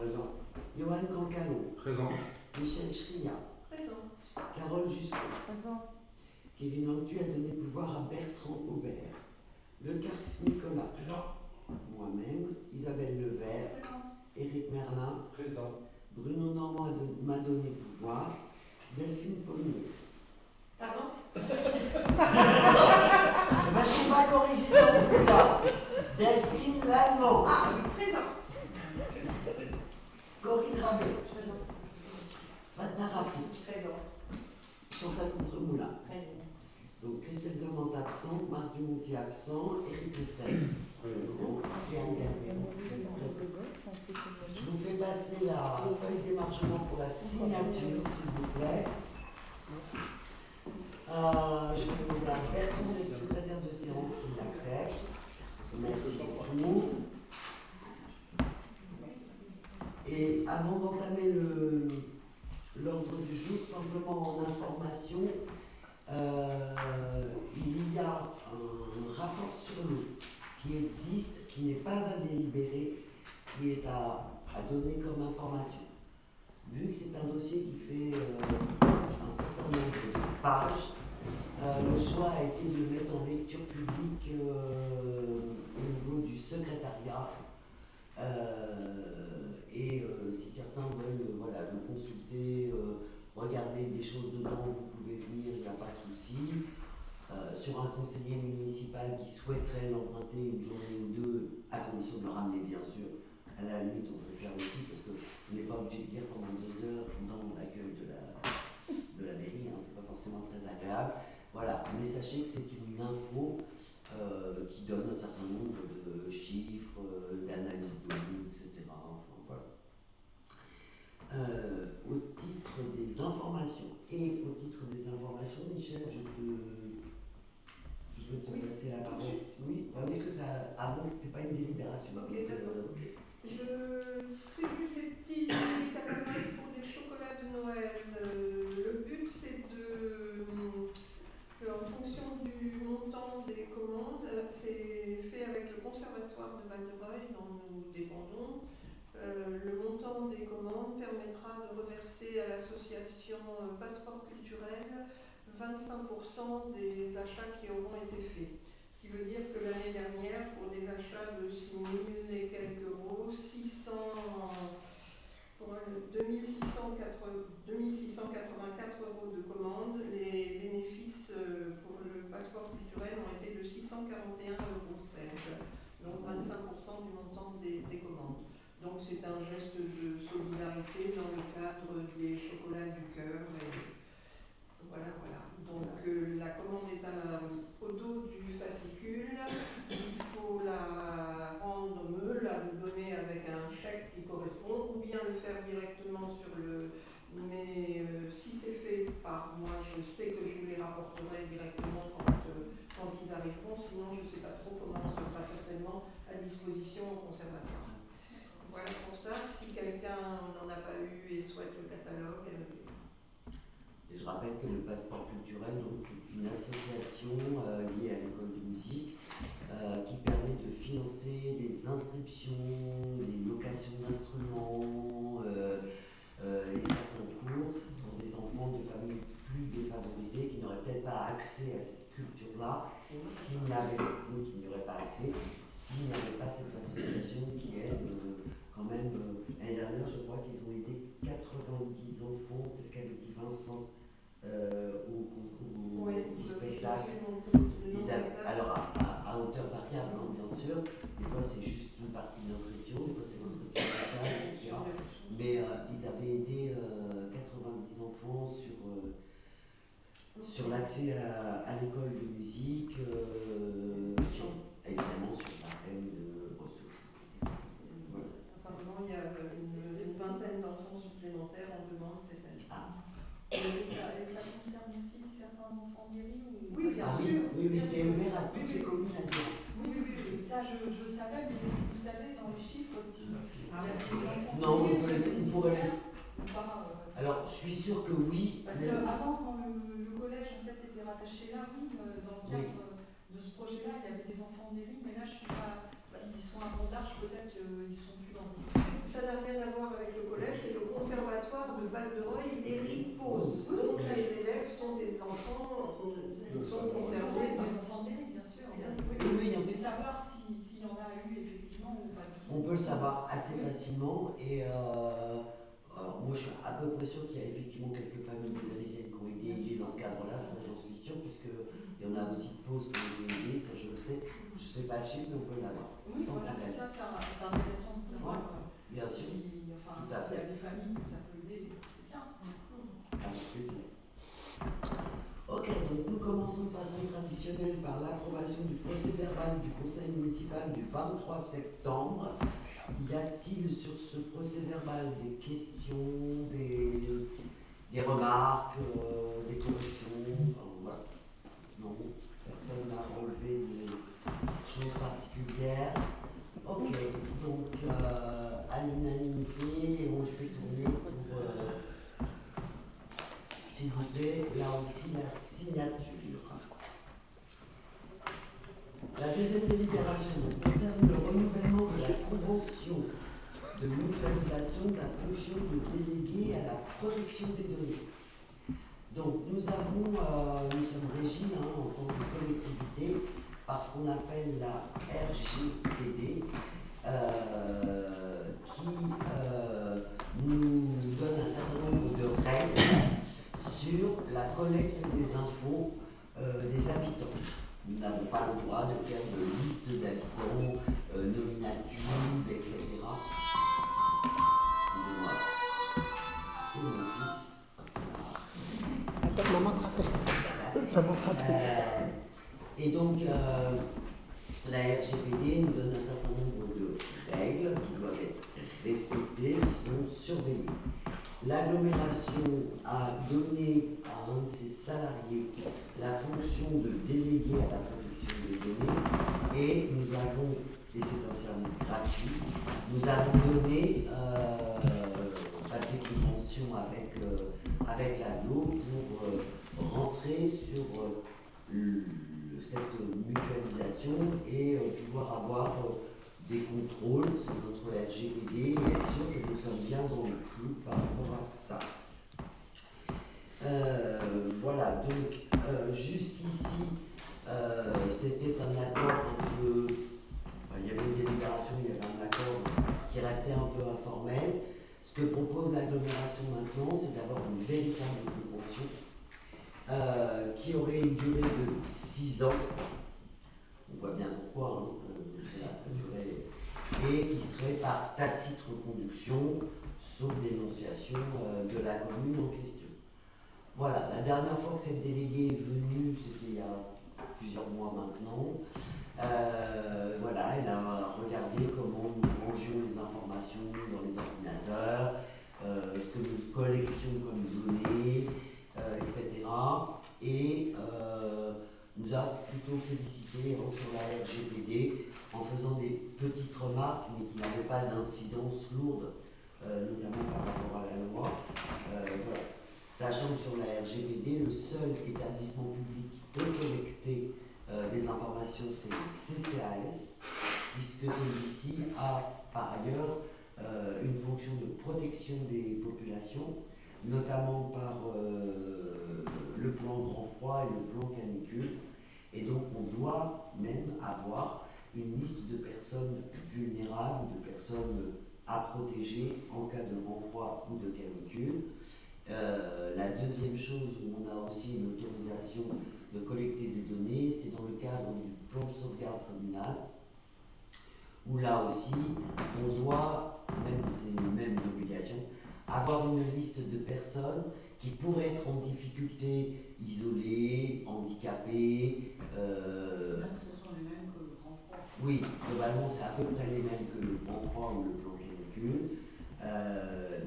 Présent. Johan Cancalon. Présent. Michel Chria. Présent. Carole Justot. Présent. Kevin Lantu a donné pouvoir à Bertrand Aubert. Le Carf Nicolas. Présent. Moi-même, Isabelle Levert. Présent. Éric Merlin. Présent. Bruno Normand m'a donné pouvoir. Delphine Paulmier. Pardon? Parce qu'on va corriger ton coup là. Delphine Lallemand. Ah oui, présente. Corinne Rabet. Présente. Fatna Rafik. Présente. Chantal Contremoulin. Présente. Donc Christelle Demande absent, Marc Dumontier absent, Éric Lefebvre. Présent. Yann Gabriel. Je vous fais passer la feuille d'émargement pour la signature, s'il vous plaît. Je vais demander à Bertrand, le secrétaire de séance, s'il accepte. Merci beaucoup. Et avant d'entamer l'ordre du jour, simplement en information, il y a un rapport sur l'eau qui existe, qui n'est pas à délibérer, qui est à donner comme information. Vu que c'est un dossier qui fait un certain nombre de pages, le choix a été de le mettre en lecture publique au niveau du secrétariat. Si certains veulent le consulter, regarder des choses dedans, vous pouvez venir, il n'y a pas de souci. Sur un conseiller municipal qui souhaiterait l'emprunter une journée ou deux, à condition de le ramener bien sûr, à la limite on peut le faire aussi parce qu'on n'est pas obligé de lire pendant 2 heures dans l'accueil de la mairie, hein, c'est pas forcément très agréable. Voilà, mais sachez que c'est une info qui donne un certain nombre de chiffres, d'analyses de données, etc. Enfin, voilà. Au titre des informations, Michel, je peux te passer la parole. Oui, parce que ça, avant, c'est pas une délibération. Ok, d'accord. Je distribue des petits catalogues pour des chocolats de Noël. Le but, c'est en fonction du montant des commandes, c'est fait avec le conservatoire de Val-de-Reuil, dont nous dépendons. Le montant des commandes permettra de reverser à l'association Passeport Culturel 25% des achats qui auront été faits. Ce qui veut dire que l'année dernière, pour des achats de 6 000 et quelques euros, 2684 euros de commandes, les bénéfices pour le passeport culturel ont été de 641,16 €, donc 25% du montant des commandes. Donc c'est un geste de solidarité dans le cadre des chocolats du cœur. Voilà. Donc la commande est au dos du fascicule. Il faut la rendre, la donner avec un chèque qui correspond, ou bien le faire directement sur le. Mais si c'est fait par moi, je sais que je vous les rapporterai directement quand ils arriveront. Sinon, je ne sais pas trop comment on sera certainement à disposition au conservatoire. Voilà pour ça. Si quelqu'un n'en a pas eu et souhaite le catalogue. Et je rappelle que le passeport culturel, c'est une association liée à l'école de musique qui permet de financer les inscriptions, les locations d'instruments et certains cours pour des enfants de familles plus défavorisées qui n'auraient peut-être pas accès à cette culture-là s'il n'y avait pas cette association qui aide quand même. L'année dernière, je crois qu'ils ont aidé 90 enfants, c'est ce qu'avait dit Vincent. Au spectacle. Alors à hauteur variable, hein, bien sûr. Des fois c'est juste une partie de l'inscription, des fois c'est l'inscription totale, etc. Mais ils avaient aidé 90 enfants sur l'accès à l'école de musique, évidemment sur la peine de ressources, etc. Voilà. Simplement, il y a une vingtaine d'enfants supplémentaires en demande cette année. Et ça concerne aussi certains enfants mairie ou... Oui, bien sûr. Oui, c'est ouvert à toutes les communes à dire. Oui, ça je savais, mais est-ce que vous savez dans les chiffres si il y a des enfants Non, on pourrait les... Alors, je suis sûr que oui. Parce qu'avant, quand le collège en fait était rattaché là, oui, dans le cadre de ce projet-là, il y avait des enfants mairie, mais là je ne sais pas s'ils sont à bord d'arche, peut-être qu'ils ne sont plus dans une Ça n'a rien à voir avec le collège, c'est le conservatoire de Val-de-Reuil et Ripose. Donc les élèves sont des enfants, sont concernés. Des enfants d'aînés, bien sûr. Oui, Mais savoir s'il y en a eu effectivement ou pas du tout. on peut le savoir assez facilement et moi je suis à peu près sûr qu'il y a effectivement quelques familles de Vérisiennes qui ont été aidées dans ce cadre-là, ça j'en suis sûr, puisqu'il y en a aussi de pauses qui ont été aidées, ça je le sais. Je ne sais pas le chiffre, mais on peut l'avoir. Oui, voilà, c'est ça, c'est intéressant de savoir. Bien sûr. Enfin, Tout à s'il y a fait. des familles que ça peut aider, c'est bien. Avec plaisir. Ok, donc nous commençons de façon traditionnelle par l'approbation du procès verbal du conseil municipal du 23 septembre. Y a-t-il sur ce procès verbal des questions, des remarques, des corrections? Enfin, voilà. Non, personne n'a relevé des choses particulières. Ok, donc à l'unanimité, on le fait tourner pour, s'il vous plaît, là aussi la signature. La deuxième délibération concerne le renouvellement de la convention de mutualisation de la fonction de délégué à la protection des données. Donc nous sommes régis en tant que collectivité par ce qu'on appelle la RGPD qui nous donne un certain nombre de règles sur la collecte des infos des habitants. Nous n'avons pas le droit de faire de liste d'habitants nominative, etc. Excusez-moi, c'est mon fils. Attends, maman te rappelle. Maman te rappelle. Et donc, la RGPD nous donne un certain nombre de règles qui doivent être respectées, qui sont surveillées. L'agglomération a donné à un de ses salariés la fonction de délégué à la protection des données et nous avons, et c'est un service gratuit, nous avons donné, passé convention avec l'agglo pour rentrer sur cette mutualisation et pouvoir avoir des contrôles sur notre RGPD et être sûr que nous sommes bien dans le clou par rapport à ça. Voilà, donc jusqu'ici, c'était un accord un peu. Il y avait une délibération, il y avait un accord qui restait un peu informel. Ce que propose l'agglomération maintenant, c'est d'avoir une véritable convention qui aurait une durée de 6 ans. On voit bien pourquoi, la durée, et qui serait par tacite reconduction, sauf dénonciation de la commune en question. Voilà, la dernière fois que cette déléguée est venue, c'était il y a plusieurs mois maintenant. Voilà, elle a regardé comment nous rangions les informations dans les ordinateurs, ce que nous collections comme données, etc. Et nous a plutôt félicité sur la RGPD en faisant des petites remarques, mais qui n'avaient pas d'incidence lourde, notamment par rapport à la loi. Voilà. Sachant que sur la RGPD, le seul établissement public qui peut collecter des informations, c'est le CCAS, puisque celui-ci a par ailleurs une fonction de protection des populations, notamment par le plan grand froid et le plan canicule. Et donc on doit même avoir une liste de personnes vulnérables, de personnes à protéger en cas de grand froid ou de canicule. La deuxième chose où on a aussi une autorisation de collecter des données, c'est dans le cadre du plan de sauvegarde communal, où là aussi, on doit, c'est même une obligation, avoir une liste de personnes qui pourraient être en difficulté, isolées, handicapées. Ce sont les mêmes que le grand froid. Oui, globalement, c'est à peu près les mêmes que le grand froid ou le plan canicule,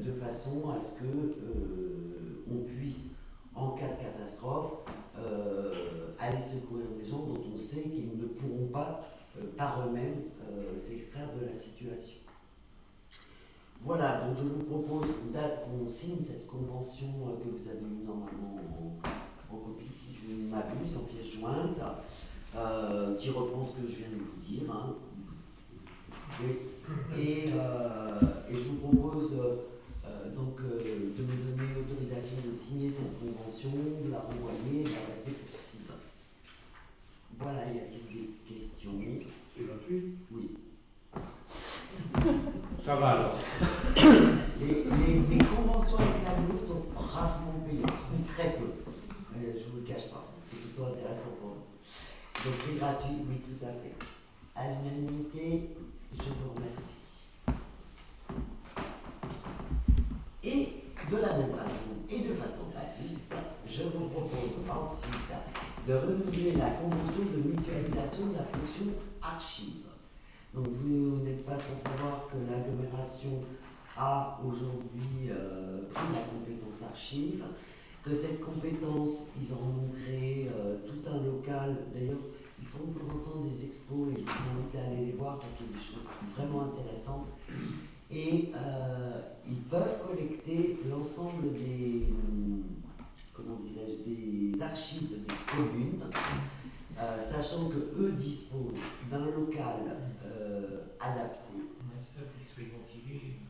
de façon à ce que on puisse, en cas de catastrophe, aller secourir des gens dont on sait qu'ils ne pourront pas, par eux-mêmes, s'extraire de la situation. Voilà, donc je vous propose qu'on signe cette convention que vous avez eue normalement en copie, si je ne m'abuse, en pièce jointe, qui reprend ce que je viens de vous dire. Hein. Et et je vous propose donc de me donner l'autorisation de signer cette convention, de la renvoyer et de la passer pour 6 ans. Voilà, y a-t-il des questions? C'est gratuit? Oui. Ça va alors. Les conventions avec la l'ADO sont rarement payantes, ou très peu. Je ne vous le cache pas, c'est plutôt intéressant pour nous. Donc c'est gratuit, oui, tout à fait. À l'unanimité, je vous remercie. Et de la même façon, et de façon gratuite, je vous propose ensuite de renouveler la convention de mutualisation de la fonction archive. Donc vous n'êtes pas sans savoir que l'agglomération a aujourd'hui pris la compétence archive, que cette compétence, ils en ont créé tout un local. D'ailleurs, ils font de temps en temps des expos et je vous invite à aller les voir parce qu'il y a des choses vraiment intéressantes. Et ils peuvent collecter l'ensemble des, comment dirais-je, des archives des communes, sachant que eux disposent d'un local adapté,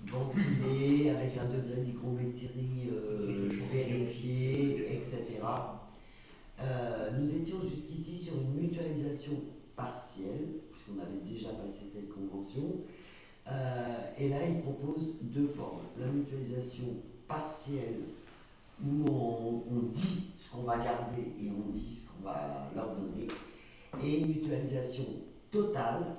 ventilé, avec un degré d'hygrométrie vérifié, etc. Nous étions jusqu'ici sur une mutualisation partielle, puisqu'on avait déjà passé cette convention. Et là, ils proposent 2 formes. La mutualisation partielle, où on dit ce qu'on va garder et on dit ce qu'on va leur donner. Et une mutualisation totale,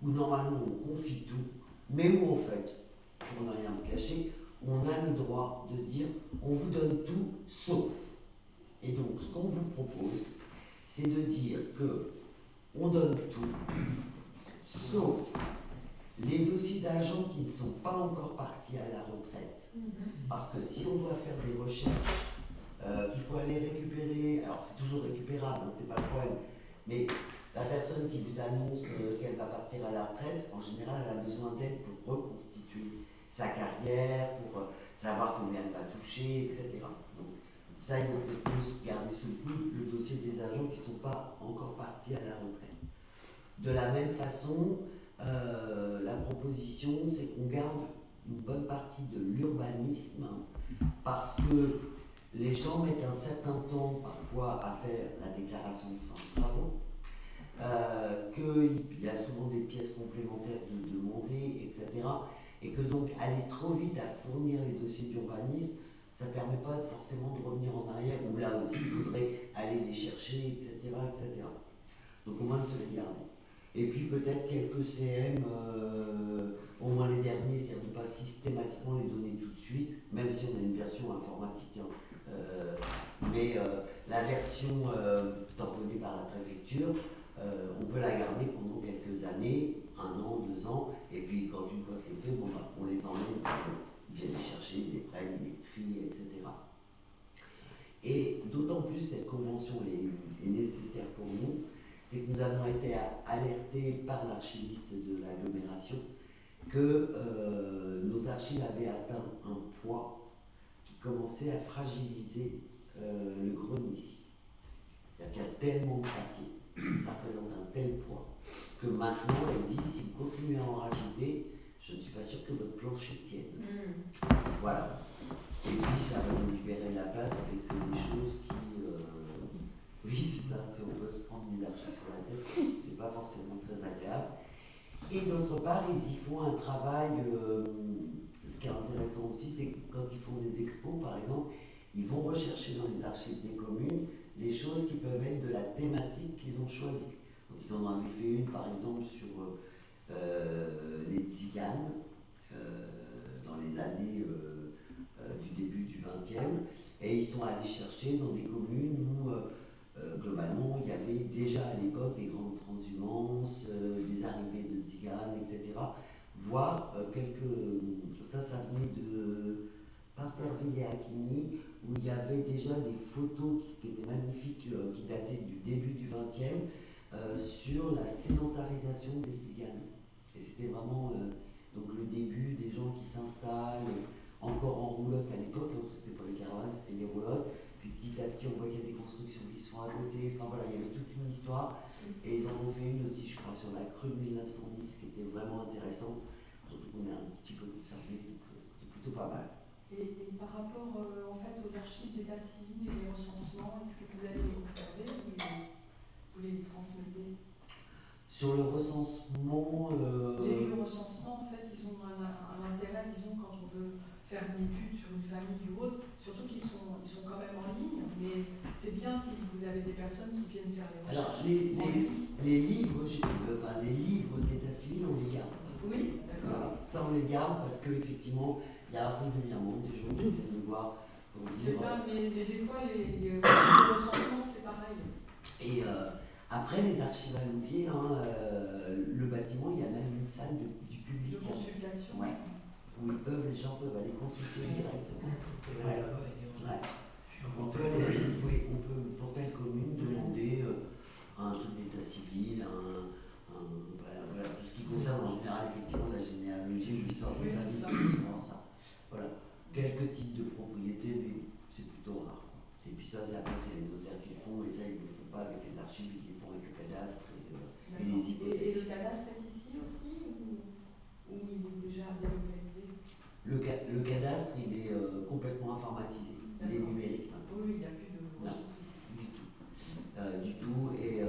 où normalement on confie tout, mais où en fait, pour ne rien vous cacher, on a le droit de dire on vous donne tout sauf. Et donc ce qu'on vous propose, c'est de dire que on donne tout sauf les dossiers d'agents qui ne sont pas encore partis à la retraite. Parce que si on doit faire des recherches, qu'il faut aller récupérer, alors c'est toujours récupérable, hein, c'est pas le problème, mais la personne qui vous annonce qu'elle va partir à la retraite, en général, elle a besoin d'aide pour reconstituer sa carrière, pour savoir combien elle va toucher, etc. Donc, ça, il faut peut-être plus garder sous le coude le dossier des agents qui ne sont pas encore partis à la retraite. De la même façon, la proposition, c'est qu'on garde une bonne partie de l'urbanisme parce que les gens mettent un certain temps parfois à faire la déclaration de fin de travaux, qu'il y a souvent des pièces complémentaires de demander, etc. Et que donc aller trop vite à fournir les dossiers d'urbanisme, ça ne permet pas forcément de revenir en arrière, où là aussi il faudrait aller les chercher, etc. etc. Donc au moins de se les garder. Et puis peut-être quelques CM, au moins les derniers, c'est-à-dire de ne pas systématiquement les donner tout de suite, même si on a une version informatique. Mais la version tamponnée par la préfecture, on peut la garder pendant quelques années, 1 an, 2 ans, et puis quand une fois c'est fait, bon, on les emmène, ils viennent les chercher, ils les prennent, ils les trient, etc. Et d'autant plus cette convention est nécessaire pour nous, c'est que nous avons été alertés par l'archiviste de l'agglomération que nos archives avaient atteint un poids qui commençait à fragiliser le grenier. C'est-à-dire qu'il y a tellement de papier, ça représente un tel poids, que maintenant, elle dit, si vous continuez à en rajouter, je ne suis pas sûr que votre plancher tienne. Voilà. Et puis, ça va nous libérer la place avec des choses qui... oui, c'est ça, si on doit se prendre des archives sur la tête, c'est pas forcément très agréable. Et d'autre part, ils y font un travail, ce qui est intéressant aussi, c'est que quand ils font des expos, par exemple, ils vont rechercher dans les archives des communes les choses qui peuvent être de la thématique qu'ils ont choisie. Donc ils en avaient fait une, par exemple, sur les tziganes, dans les années du début du XXe, et ils sont allés chercher dans des communes où globalement, il y avait déjà à l'époque des grandes transhumances, des arrivées de tziganes, etc. Voire ça venait de Pinterville et Aquigny, où il y avait déjà des photos qui étaient magnifiques, qui dataient du début du XXe, sur la sédentarisation des tziganes. Et c'était vraiment donc le début des gens qui s'installent encore en roulotte à l'époque, hein, c'était pas les caravanes, c'était les roulottes. Puis petit à petit, on voit qu'il y a des constructions qui se font à côté. Enfin voilà, il y avait toute une histoire. Et ils en ont fait une aussi, je crois, sur la crue de 1910, qui était vraiment intéressante, surtout qu'on est un petit peu conservé, donc c'est plutôt pas mal. Et par rapport en fait aux archives d'état civil et les recensements, est-ce que vous allez les conserver ou vous les transmettez? Sur le recensement... Les vieux recensements, en fait, ils ont un intérêt, disons, quand on veut faire une étude sur une famille ou autre, surtout qu'ils sont quand même en ligne, mais c'est bien si vous avez des personnes qui viennent faire les Alors, recherches. les livres, les livres d'état civil, on les garde. Oui, d'accord. Voilà, ça on les garde parce qu'effectivement, il y a régulièrement des gens qui viennent nous voir, comment dire. C'est ça, mais des fois, les recensements, c'est pareil. Et après, les archives à Louviers, le bâtiment, il y a même une salle du public. De consultation. Ouais. Où les gens peuvent aller consulter directement. Ouais. Ouais. On peut pour telle commune demander un truc d'état civil, voilà, tout ce qui concerne en général effectivement la généalogie, l'histoire de la famille, c'est souvent ça. Voilà, quelques types de propriétés, mais c'est plutôt rare. Et puis ça, après, c'est les notaires qui le font, et ça, ils ne le font pas avec les archives, ils le font avec le cadastre et les hypothèques. Et le cadastre est ici aussi ou il est déjà délocalisé? Le cadastre, il est complètement informatisé, il est numérique. Oui, il n'y a plus de registre ici. Du tout. Et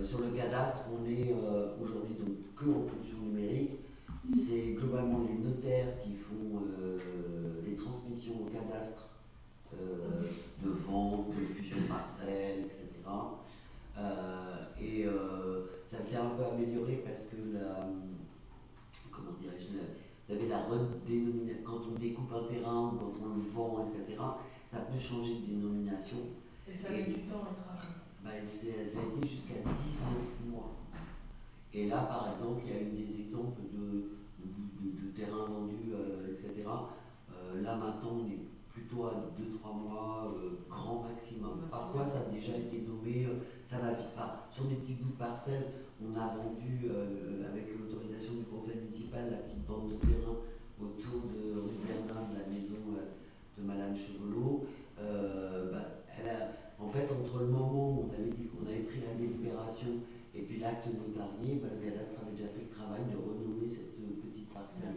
sur le cadastre, on est aujourd'hui donc que en fonction numérique. C'est globalement les notaires qui font les transmissions au cadastre de vente, de fusion de parcelles, etc. Ça s'est un peu amélioré parce que comment dirais-je, vous avez la redénomination, quand on découpe un terrain ou quand on le vend, etc., ça peut changer de dénomination. Et ça met du temps à travailler. Ça a été jusqu'à 19 mois. Et là, par exemple, il y a eu des exemples de terrains vendus, etc. Là, maintenant, on est plutôt à 2-3 mois, grand maximum. Parfois, ça a déjà été nommé, ça va vite pas. Sur des petits bouts de parcelles, on a vendu, avec l'autorisation du conseil municipal, la petite bande de terrain autour de rue Bernard, de la maison de Madame Chevelot. En fait, entre le moment où on avait dit qu'on avait pris la délibération et puis l'acte notarié, le cadastre avait déjà fait le travail de renommer cette petite parcelle.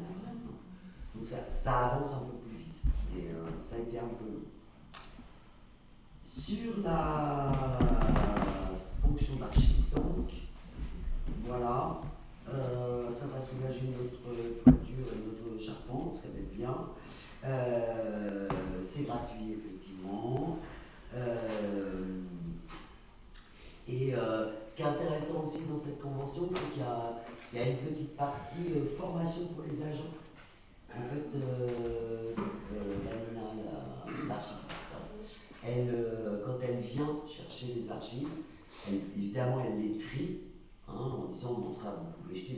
Donc ça avance un peu plus vite. Et ça a été un peu long. Sur la fonction d'archive, donc, voilà, ça va soulager notre toiture et notre charpente, ça va être bien. C'est gratuit, effectivement. Ce qui est intéressant aussi dans cette convention, c'est qu'il y a une petite partie formation pour les agents. En fait, l'archiviste, quand elle vient chercher les archives, évidemment elle les trie, en disant bon, ça vous pouvez jeter.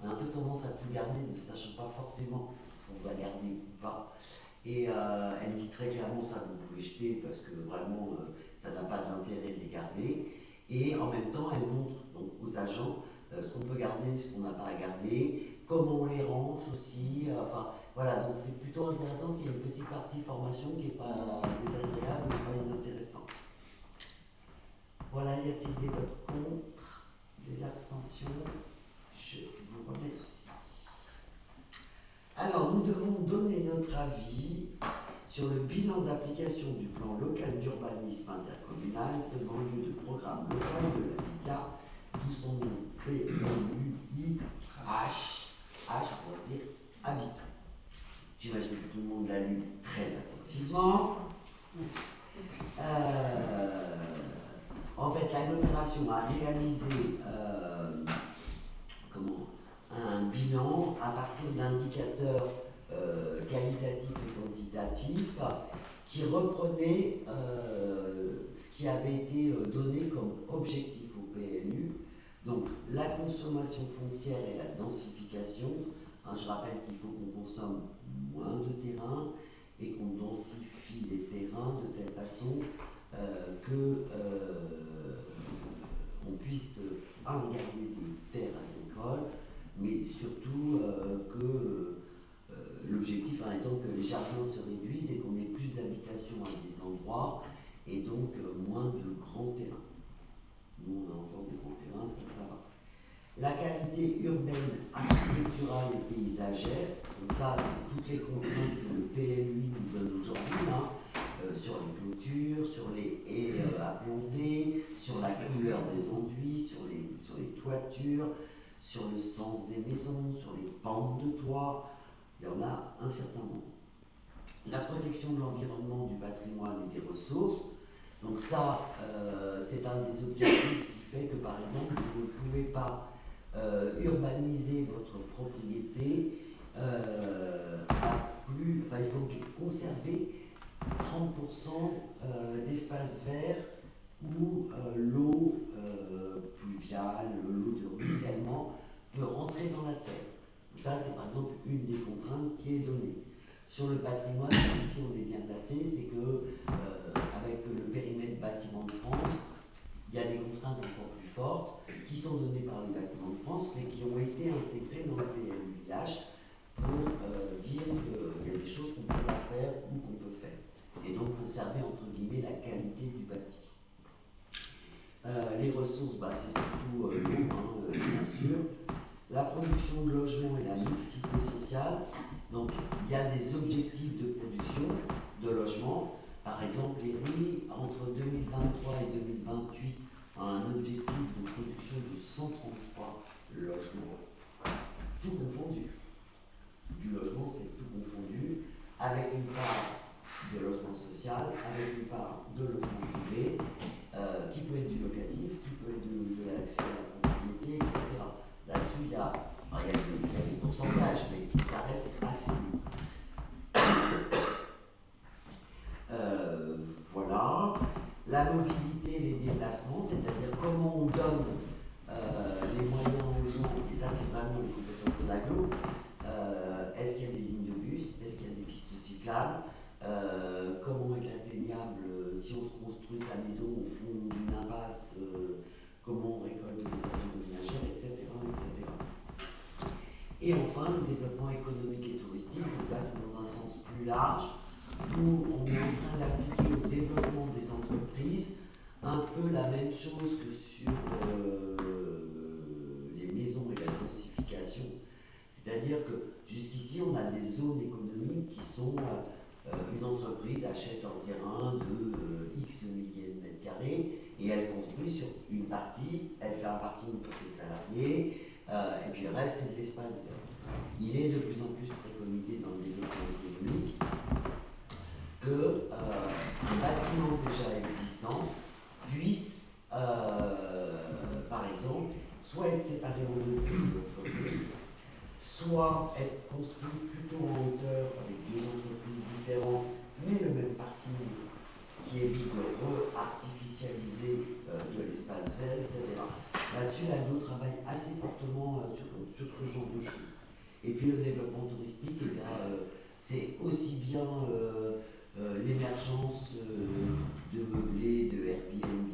On a un peu tendance à tout garder, ne sachant pas forcément ce qu'on va garder ou pas. Et elle dit très clairement ça vous pouvez jeter parce que vraiment ça n'a pas d'intérêt de les garder. Et en même temps, elle montre donc, aux agents ce qu'on peut garder, ce qu'on n'a pas à garder, comment on les range aussi. Voilà, donc c'est plutôt intéressant parce qu'il y a une petite partie formation qui n'est pas désagréable, mais pas inintéressante. Voilà, y a-t-il des votes contre, des abstentions? Je vous remercie. Alors, nous devons donner notre avis sur le bilan d'application du plan local d'urbanisme intercommunal tenant lieu de programme local de l'habitat, d'où son nom PLUIH, H pour dire habitat. J'imagine que tout le monde l'a lu très attentivement. En fait, l'agglomération a réalisé un bilan à partir d'indicateurs qualitatifs et quantitatifs qui reprenaient ce qui avait été donné comme objectif au PLU, donc la consommation foncière et la densification. Je rappelle qu'il faut qu'on consomme moins de terrain et qu'on densifie les terrains de telle façon on puisse garder des terres agricoles, mais surtout que l'objectif étant que les jardins se réduisent et qu'on ait plus d'habitations à des endroits et donc moins de grands terrains. Nous, on a encore des grands terrains, ça va. La qualité urbaine, architecturale les maisons, sur les pentes de toit, il y en a un certain nombre. La protection de l'environnement, du patrimoine et des ressources. Donc ça, c'est un des objectifs qui fait que, par exemple, vous ne pouvez pas urbaniser votre propriété il faut conserver 30% d'espace vert où l'eau pluviale, l'eau de ruissellement peut rentrer dans la terre. Ça, c'est par exemple une des contraintes qui est donnée. Sur le patrimoine, ici on est bien placé, c'est que avec le périmètre bâtiment de France, il y a des contraintes encore plus fortes qui sont données par les bâtiments de France, mais qui ont été intégrées dans le PLUIH pour dire qu'il y a des choses qu'on ne peut pas faire ou qu'on peut faire. Et donc conserver entre guillemets la qualité du bâti. Les ressources, c'est surtout l'eau, bien sûr. La production de logements et la mixité sociale. Donc il y a des objectifs de production de logements. Par exemple, l'ERI, entre 2023 et 2028, a un objectif de production de 133 logements, tout confondu. Du logement, c'est tout confondu, avec une part de logement social, avec une part de logement privé, qui peut être du locatif, qui peut être de l'accès à la propriété, etc. Là-dessus, il y a des pourcentages, mais ça reste assez lourd. Voilà. La mobilité et les déplacements, c'est-à-dire comment on donne les moyens aux gens, et ça c'est vraiment les compétences de l'agglo. Est-ce qu'il y a des lignes de bus? Est-ce qu'il y a des pistes cyclables? Comment est atteignable si on se construit sa maison au fond d'une impasse? Comment on récolte les ordures ménagères, etc., etc. Et enfin, le développement économique et touristique, donc là c'est dans un sens plus large, où on est en train d'appliquer au développement des entreprises un peu la même chose que sur les maisons et la densification. C'est-à-dire que jusqu'ici, on a des zones économiques qui sont une entreprise achète un terrain de X milliers de mètres carrés et elle construit sur une partie, elle fait un parking pour ses salariés et puis le reste, c'est de l'espace vert. Il est de plus en plus préconisé dans le développement économique qu'un bâtiment déjà existant puisse, par exemple, soit être séparé en deux entreprises, soit être construit plutôt en hauteur avec deux entreprises différentes, mais le même parking, ce qui évite de re-artificialiser de l'espace vert, etc. Là-dessus, l'AGLO travaille assez fortement sur ce genre de choses. Et puis le développement touristique, c'est aussi bien l'émergence de meublés, de Airbnb,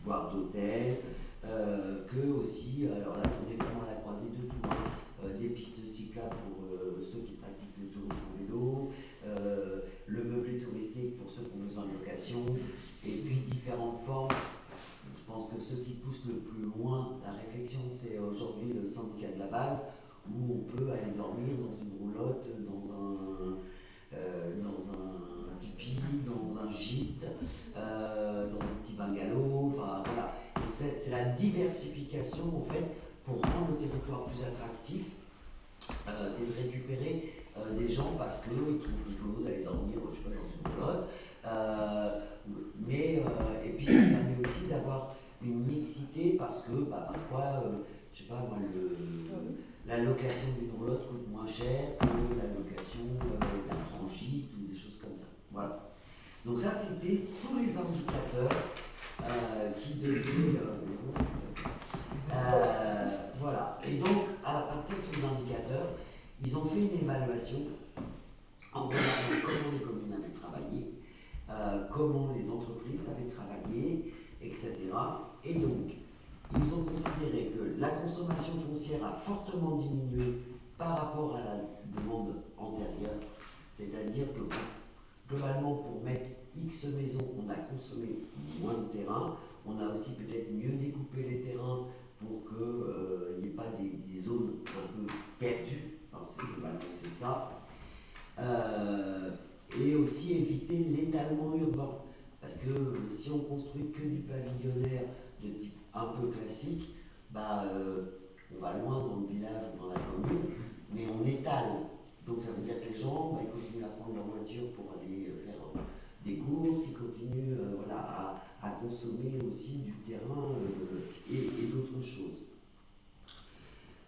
voire d'hôtels, que aussi, alors là on est vraiment à la croisée de tout, des pistes cyclables pour ceux qui pratiquent le tourisme en vélo, le meublé touristique pour ceux qui ont besoin de location, et puis différentes formes. Je pense que ceux qui poussent le plus loin la réflexion, c'est aujourd'hui le syndicat de la base, où on peut aller dormir dans une roulotte, dans un tipi, dans un gîte, dans un petit bungalow, enfin voilà. C'est la diversification en fait pour rendre le territoire plus attractif. C'est de récupérer des gens parce qu'ils trouvent rigolo d'aller dormir, je sais pas, dans une roulotte. Et puis ça permet aussi d'avoir une mixité parce que parfois, je sais pas moi, la location d'une roulotte coûte moins cher que la location d'un transgîte ou des choses comme ça. Voilà. Donc ça, c'était tous les indicateurs qui devaient... voilà. Et donc, à partir de ces indicateurs, ils ont fait une évaluation en regardant comment les communes avaient travaillé, comment les entreprises avaient travaillé, etc. Et donc, ils ont considéré que la consommation foncière a fortement diminué par rapport à la demande antérieure, c'est-à-dire que globalement, pour mettre X maisons, on a consommé moins de terrain, on a aussi peut-être mieux découpé les terrains pour qu'il n'y ait pas des zones un peu perdues, globalement c'est ça, et aussi éviter l'étalement urbain, parce que si on construit que du pavillonnaire de type un peu classique, on va loin dans le village ou dans la commune, mais on étale. Donc ça veut dire que les gens, ils continuent à prendre leur voiture pour aller faire des courses, ils continuent à consommer aussi du terrain et d'autres choses.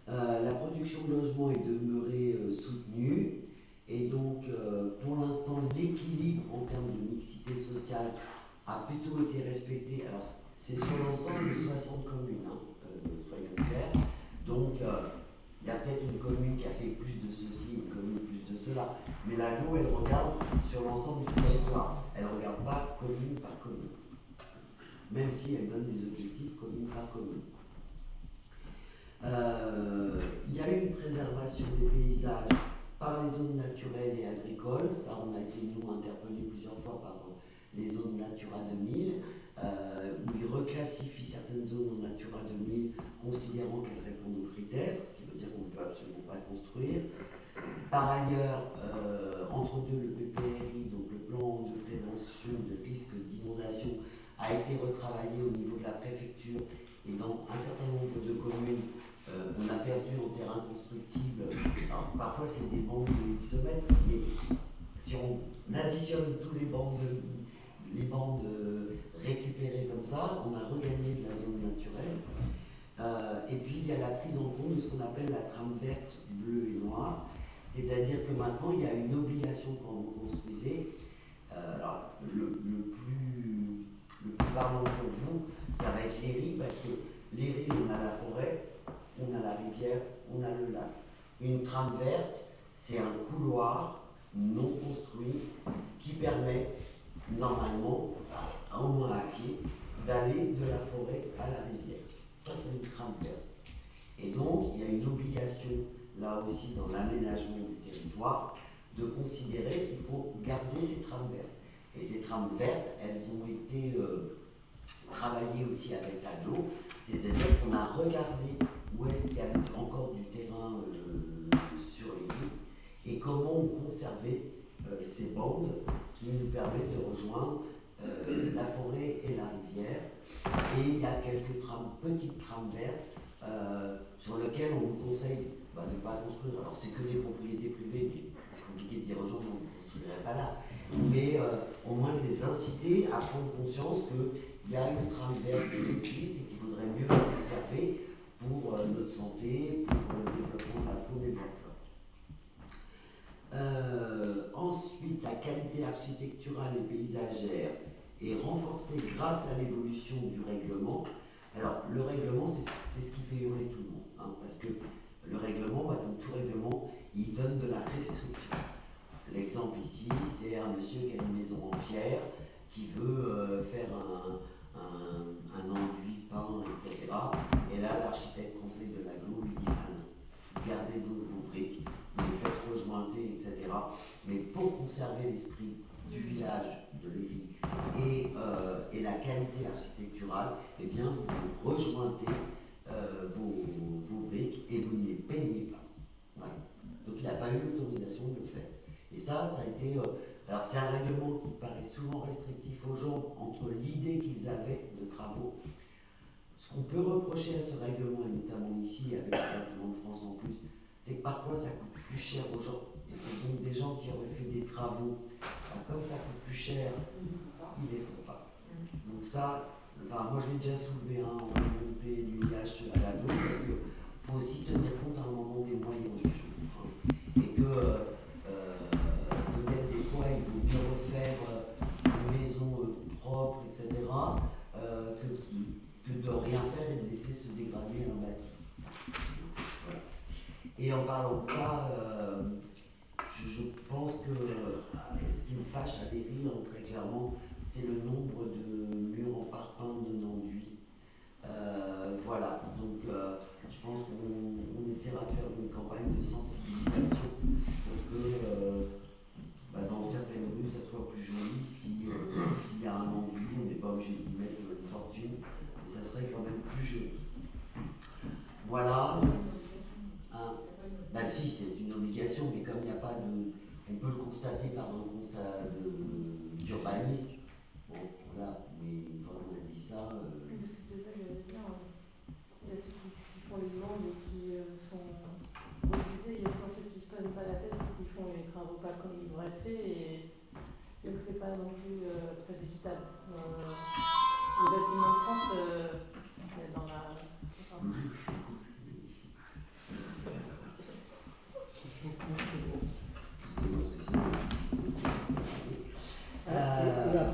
La production de logement est demeurée soutenue et donc pour l'instant l'équilibre en termes de mixité sociale a plutôt été respecté. Alors c'est sur l'ensemble de 60 communes, soyons clairs. Donc il y a peut-être une commune qui a fait plus de ceci, une commune plus de cela. Mais l'aglo, elle regarde sur l'ensemble du territoire. Elle ne regarde pas commune par commune. Même si elle donne des objectifs commune par commune. Il y a eu une préservation des paysages par les zones naturelles et agricoles. Ça, on a été, nous, interpellés plusieurs fois par les zones Natura 2000, où ils reclassifient certaines zones en Natura 2000, considérant qu'elles répondent aux critères, ce qui veut dire qu'on ne peut absolument pas construire. Par ailleurs, entre deux, le PPRI, donc le plan de prévention de risque d'inondation, a été retravaillé au niveau de la préfecture et dans un certain nombre de communes, on a perdu en terrain constructible. Alors, parfois, c'est des bandes de X mètres, mais si on additionne tous les bandes récupérées comme ça, on a regagné de la zone naturelle. Et puis, il y a la prise en compte de ce qu'on appelle la trame verte, bleue et noire. C'est-à-dire que maintenant, il y a une obligation quand vous construisez. Alors, le plus parlant pour vous, ça va être les riz, parce que les riz, on a la forêt, on a la rivière, on a le lac. Une trame verte, c'est un couloir non construit qui permet, normalement, au moins à pied, d'aller de la forêt à la rivière. Ça, c'est une trame verte. Et donc, il y a une obligation, là aussi, dans l'aménagement du territoire, de considérer qu'il faut garder ces trames vertes. Et ces trames vertes, elles ont été travaillées aussi avec l'aglo, c'est-à-dire qu'on a regardé où est-ce qu'il y avait encore du terrain sur les villes et comment on conservait ces bandes qui nous permettent de rejoindre la forêt et la rivière. Et il y a quelques petites trames vertes sur lesquelles on vous conseille de ne pas construire. Alors c'est que des propriétés privées, c'est compliqué de dire aux gens non, vous ne construirez pas là. Mais au moins de les inciter à prendre conscience qu'il y a une trame verte qui existe et qu'il vaudrait mieux la conserver pour notre santé, pour le développement de la faune et de la flore. Ensuite, la qualité architecturale et paysagère est renforcée grâce à l'évolution du règlement. Alors, le règlement, c'est ce qui fait hurler tout le monde, parce que le règlement, comme tout règlement, il donne de la restriction. L'exemple ici, c'est un monsieur qui a une maison en pierre, qui veut faire un enduit peint, etc. Et là, l'architecte conseil de l'aglo lui dit ah non, gardez vos briques, vous les faites rejointer, etc. Mais pour conserver l'esprit du village, de Lévis, et la qualité architecturale, eh bien, vous rejointez vos briques et vous ne les peignez pas. Voilà. Donc il n'a pas eu l'autorisation de le faire. Et ça a été... alors c'est un règlement qui paraît souvent restrictif aux gens entre l'idée qu'ils avaient de travaux. Ce qu'on peut reprocher à ce règlement, et notamment ici avec le bâtiment de France en plus, c'est que parfois ça coûte plus cher aux gens. Et que donc des gens qui auraient fait des travaux, comme ça coûte plus cher, ils ne les font pas. Donc ça, moi je l'ai déjà soulevé en MP du IH à la double, parce qu'il faut aussi tenir compte à un moment des moyens des choses. Et que peut-être des fois il vaut mieux refaire une maison propre, etc., que de rien faire et de laisser se dégrader un bâti. Voilà. Et en parlant de ça, je pense que ce qui me fâche à Lévis, très clairement, c'est le nombre de murs en parpaing non enduits. Voilà, donc je pense qu'on essaiera de faire une campagne de sensibilisation pour que dans certaines rues ça soit plus joli. S'il y a un enduit, on n'est pas obligé d'y mettre une fortune, mais ça serait quand même plus joli. Voilà. Si, c'est une obligation, mais comme il n'y a pas de... On peut le constater par un constat d'urbanisme. Bon, voilà, mais une fois qu'on a dit ça,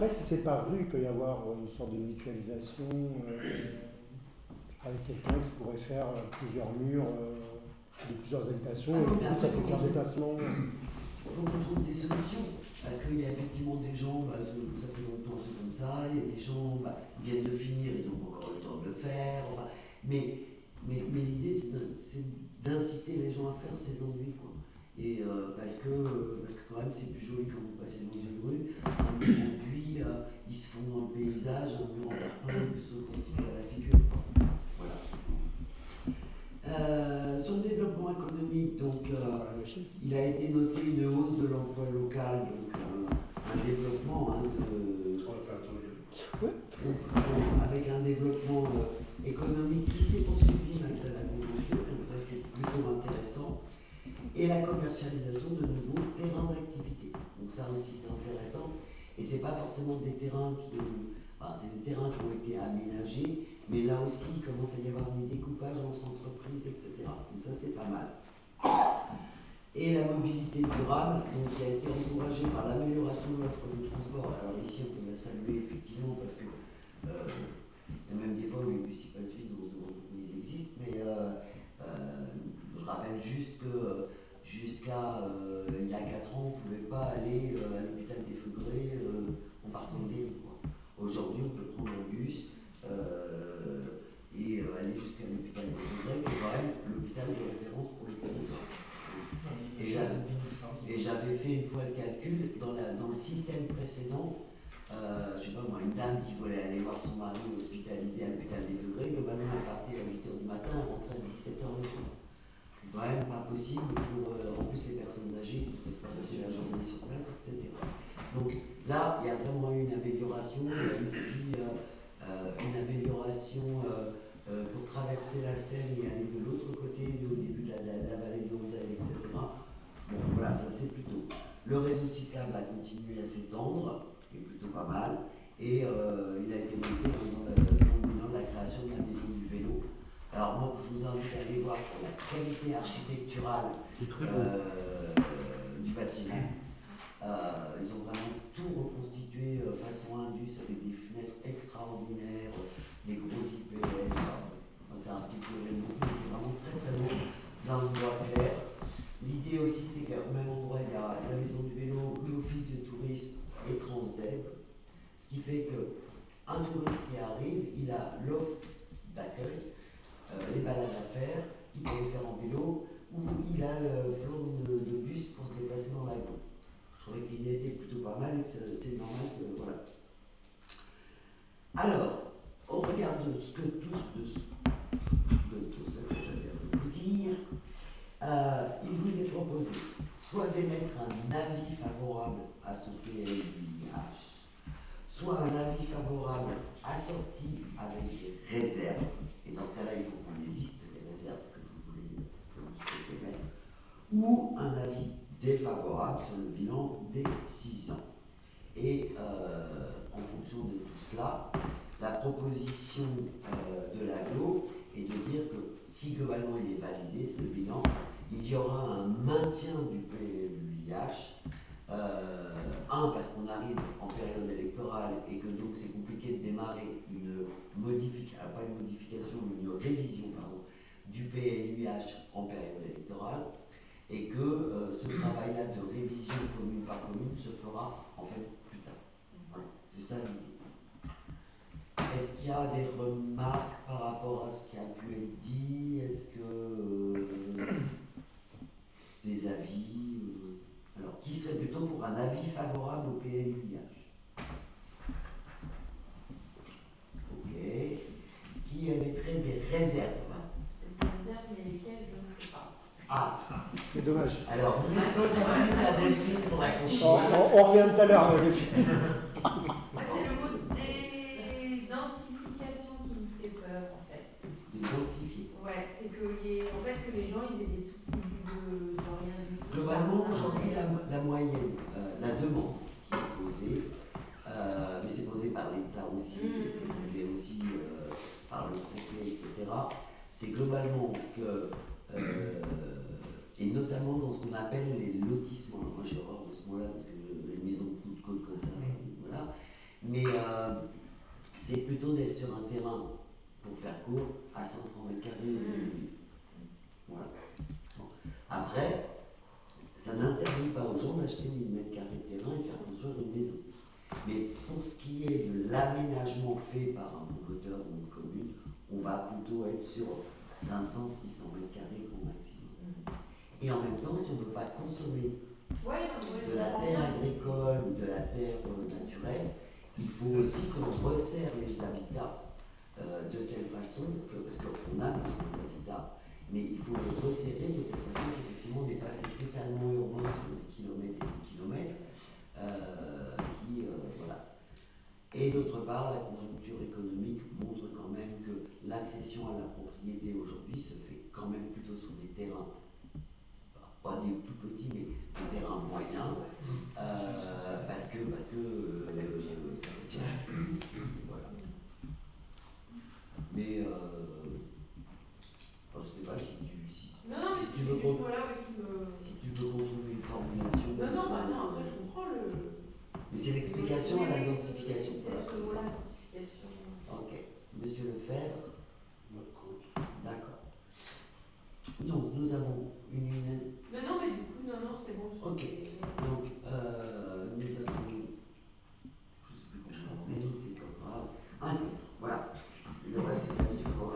après, si c'est par rue, il peut y avoir une sorte de mutualisation avec quelqu'un qui pourrait faire plusieurs murs de plusieurs habitations, Ah et non, du mais coup, après, ça fait qu'un déplacement. Il faut qu'on trouve des solutions. Parce qu'il y a effectivement des gens, ça fait longtemps que c'est comme ça, il y a des gens, ils viennent de finir, ils n'ont pas encore le temps de le faire. Enfin, mais l'idée, c'est d'inciter les gens à faire ces ennuis, quoi. Et parce que quand même, c'est plus joli quand vous passez dans une rue. Un mur enduit, ils se font dans le paysage, un mur en parpaing, ils se sautent un petit peu à la figure, quoi. Voilà. Sur le développement économique, donc, il a été noté une hausse de l'emploi local, donc un développement On va faire tourner. avec un développement économique qui s'est poursuivi malgré la conjoncture, donc ça c'est plutôt intéressant, et la commercialisation de nouveaux terrains d'activité. Donc ça aussi c'est intéressant, et c'est pas forcément des terrains c'est des terrains qui ont été aménagés, mais là aussi il commence à y avoir des découpages entre entreprises, etc. Donc ça c'est pas mal. Et la mobilité durable, donc, qui a été encouragée par l'amélioration de l'offre de transport. Alors ici, on peut la saluer effectivement parce que il y a même des fois où les bus y passent vite, on se demande pourquoi ils existent, mais je rappelle juste que jusqu'à il y a 4 ans, on ne pouvait pas aller à l'hôpital des Feugrés en partant de Guéry. Aujourd'hui, on peut prendre un bus et aller jusqu'à l'hôpital des Feugrés, qui est quand même l'hôpital de référence pour les territoires. Et j'avais fait une fois le calcul, dans le système précédent, je ne sais pas moi, une dame qui voulait aller voir son mari hospitalisé à l'hôpital des Feugrés, globalement elle partait à 8h du matin, elle rentrait à 17h le soir. C'est quand même pas possible pour, en plus les personnes âgées qui ne peuvent pas passer la journée sur place, etc. Donc là, il y a vraiment eu une amélioration, il y a aussi une amélioration pour traverser la Seine et aller de l'autre côté, au début de la vallée de Landelle, etc. Bon, voilà, ça c'est plutôt. Le réseau cyclable a continué à s'étendre, qui est plutôt pas mal, et il a été noté dans le bilan de la création de la maison du vélo. Alors moi, je vous invite à aller voir la qualité architecturale du bâtiment. Ils ont vraiment tout reconstitué façon Indus avec des fenêtres extraordinaires, des gros IPS. C'est un style que j'aime beaucoup, c'est vraiment très très beau, plein de bois clairs. L'idée aussi, c'est qu'au même endroit, il y a la maison du vélo, l'office de tourisme et Transdev, ce qui fait qu'un touriste qui arrive, il a l'offre d'accueil, les balades à faire, il peut les faire en vélo, ou il a le plan de bus pour se déplacer dans la ville. Je trouvais que l'idée était plutôt pas mal et que c'est normal que, voilà. Alors, au regard de tout ce que j'avais à vous dire, il vous est proposé soit d'émettre un avis favorable à ce PLUIH, soit un avis favorable assorti avec des réserves, et dans ce cas-là, il faut qu'on les liste, les réserves que vous souhaitez mettre, ou un avis défavorable sur le bilan des 6 ans. Et en fonction de tout cela, la proposition de l'AGLO est de dire que si globalement il est validé, ce bilan, il y aura un maintien du PLUIH. Parce qu'on arrive en période électorale et que donc c'est compliqué de démarrer pas une modification, mais une révision du PLUIH en période électorale, et que ce travail-là de révision commune par commune se fera en fait plus tard. Voilà, c'est ça l'idée. Est-ce qu'il y a des remarques par rapport à ce qui a pu être dit? Est-ce que des avis alors, qui serait plutôt pour un avis favorable au PLUIH? Ok. Qui émettrait des réserves? Des réserves, mais lesquelles, je ne sais pas. Ah, C'est dommage. alors, nous laissons 5 minutes à Delphine pour réfléchir. On revient tout à l'heure. Moi, c'est le mot densification qui me fait peur, en fait. De densifier. Ouais, c'est que, en fait, que les gens, ils aient des tout petits bouts de rien du tout. Globalement, aujourd'hui, la moyenne, la demande qui est posée, mais c'est posé par l'État aussi, c'est posé aussi par le préfet, etc., c'est globalement que, et notamment dans ce qu'on appelle les lotissements, moi j'ai horreur de ce mot-là, parce que les maisons de coup de côte comme ça, voilà, Mais c'est plutôt d'être sur un terrain, pour faire court, à 500 mètres carrés. Voilà. Bon. Après, ça n'interdit pas aux gens d'acheter 1000 mètres carrés de terrain et de faire construire une maison. Mais pour ce qui est de l'aménagement fait par un promoteur ou une commune, on va plutôt être sur 500-600 mètres carrés grand maximum. Et en même temps, si on ne veut pas consommer de la terre agricole ou de la terre naturelle, il faut aussi qu'on resserre les habitats de telle façon que, parce qu'on a besoin d'habitat, mais il faut les resserrer de telle façon qu'effectivement on n'est pas totalement urbain sur des kilomètres et des kilomètres, voilà. Et d'autre part, la conjoncture économique montre quand même que l'accession à la propriété aujourd'hui se fait quand même plutôt sur des terrains, pas des tout petits, mais des terrains moyens, parce que voilà. Mais je sais pas si tu veux qu'on trouve une formulation. Non, après je comprends le. Mais c'est l'explication à la densification. C'est le mot-là, densification. Ok. Monsieur Lefebvre. D'accord. Donc nous avons une. Non, mais du coup, non, c'est bon. Ok. Donc nous avons. Je sais plus comment. Mais c'est pas grave. Un contre. Voilà. Le reste c'est pas différent.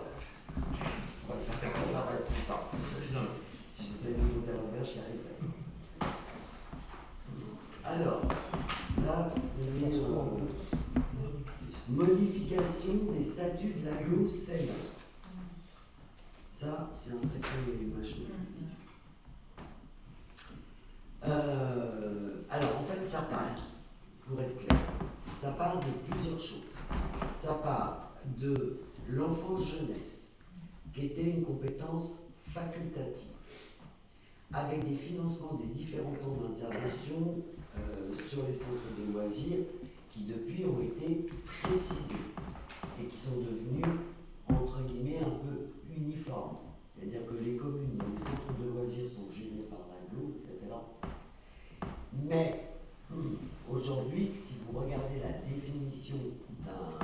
On va le faire comme ça va être tout ça. Si j'essaie de monter à l'envers, j'y arrive pas. Alors, là, on est modification des statuts de l'agglo Seine. Ça, c'est un sacré machin. Alors, en fait, ça parle, pour être clair, ça parle de plusieurs choses. Ça parle de l'enfance-jeunesse, qui était une compétence facultative, avec des financements des différents temps d'intervention sur les centres de loisirs, qui depuis ont été précisés et qui sont devenus, entre guillemets, un peu uniformes. C'est-à-dire que les communes dont les centres de loisirs sont gérés par l'agglo, etc. Mais aujourd'hui, si vous regardez la définition d'un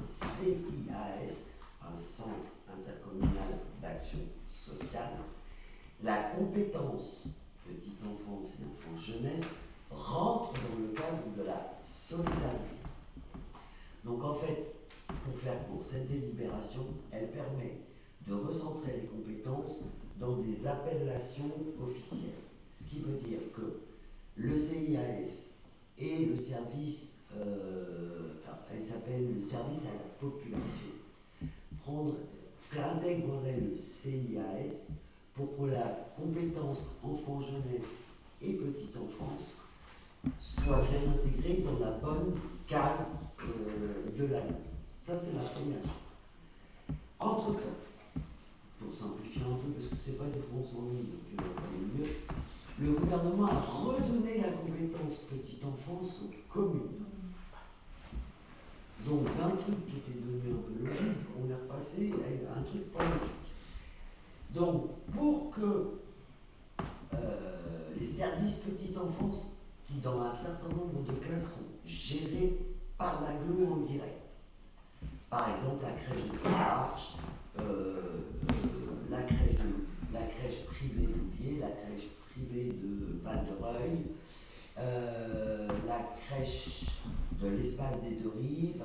CIAS, un centre intercommunal d'action sociale, la compétence petite enfance et enfance jeunesse rentre dans le cadre de la solidarité. Donc en fait, pour faire court, cette délibération, elle permet de recentrer les compétences dans des appellations officielles. Ce qui veut dire que le CIAS et le service, elle s'appelle le service à la population, intégrerait le CIAS pour que la compétence enfant-jeunesse et petite enfance soit bien intégrée dans la bonne case de la loi. Ça, c'est la première chose. Entre-temps, pour simplifier un peu, parce que ce n'est pas une France en ligne, donc mieux, le gouvernement a redonné la compétence petite enfance aux communes. Donc, d'un truc qui était devenu un peu logique, on est repassé à un truc pas logique. Donc, pour que les services petite enfance, qui dans un certain nombre de cas sont gérés par l'agglo en direct, par exemple la crèche de Marche, la crèche privée d'Ouvier, la crèche privée de Val-de-Reuil, la crèche de l'espace des Deux Rives,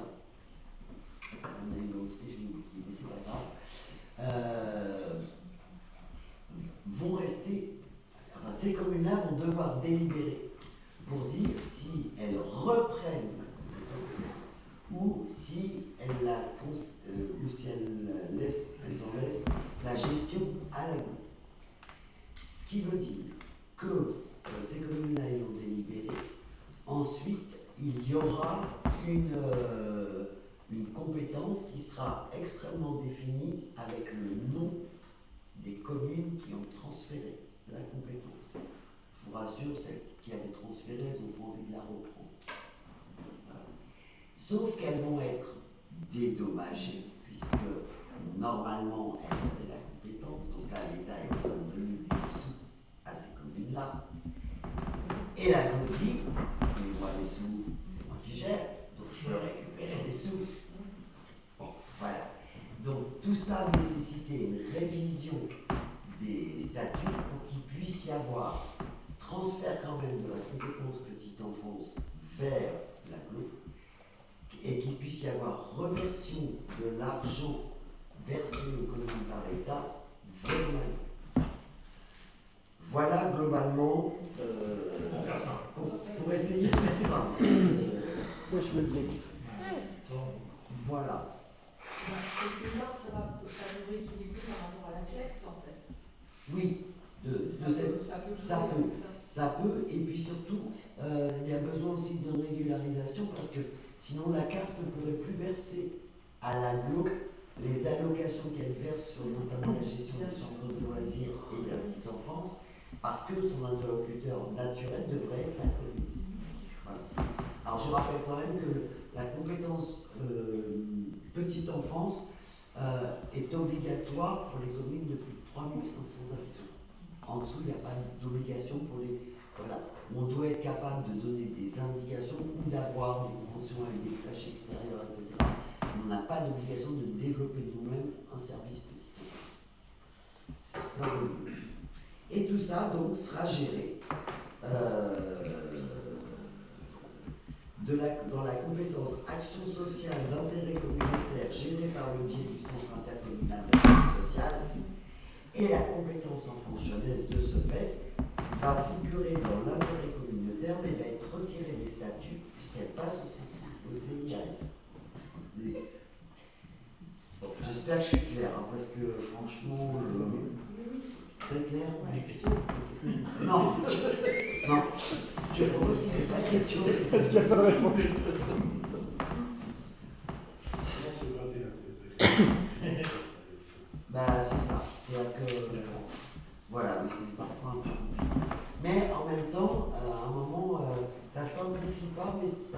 on a une autre, je l'ai oublié, mais c'est pas grave, vont rester, enfin ces communes-là vont devoir délibérer pour dire si elles reprennent la compétence ou si elles en laissent la gestion à l'agglo. Ce qui veut dire que ces communes-là ayant délibéré, ensuite il y aura une compétence qui sera extrêmement définie avec le nom des communes qui ont transféré la compétence. Je vous rassure, celles qui avaient transféré, elles ont pas envie de la reprendre. Voilà. Sauf qu'elles vont être dédommagées, puisque normalement elles avaient la compétence, donc là l'État est donné des sous à ces communes-là. Et la dit, mais moi les sous, c'est moi qui gère, donc je ferai l'État vers l'année. Voilà globalement, Pour faire simple. pour essayer de faire ça. Moi, je me le dis. Voilà. Quelque part, ça devrait équilibrer par rapport à la clef, en fait. Oui, ça peut, et puis surtout, il y a besoin aussi d'une régularisation parce que sinon la CAF ne pourrait plus verser à l'aglo les allocations qu'elle verse sur notamment la gestion des centres de loisirs et de la petite enfance parce que son interlocuteur naturel devrait être la commune. Voilà. Alors je rappelle quand même que la compétence petite enfance est obligatoire pour les communes de plus de 3500 habitants. En dessous, il n'y a pas d'obligation pour les... Voilà. On doit être capable de donner des indications ou d'avoir des conventions avec des crèches extérieures, etc. On n'a pas d'obligation de développer nous-mêmes un service petit. Ça, et tout ça, donc, sera géré dans la compétence action sociale d'intérêt communautaire gérée par le biais du centre intercommunal d'action sociale. Et la compétence enfance jeunesse de ce fait va figurer dans l'intérêt communautaire mais va être retirée des statuts puisqu'elle passe au CIAS. Bon, j'espère que je suis clair hein, parce que franchement, c'est clair. Des questions? Non, non. Je propose qu'il n'y ait pas de questions. Parce qu'il n'y a pas de réponse. Bah c'est ça. C'est-à-dire que voilà, mais c'est parfois un peu compliqué. Mais en même temps, à un moment, ça simplifie pas, mais ça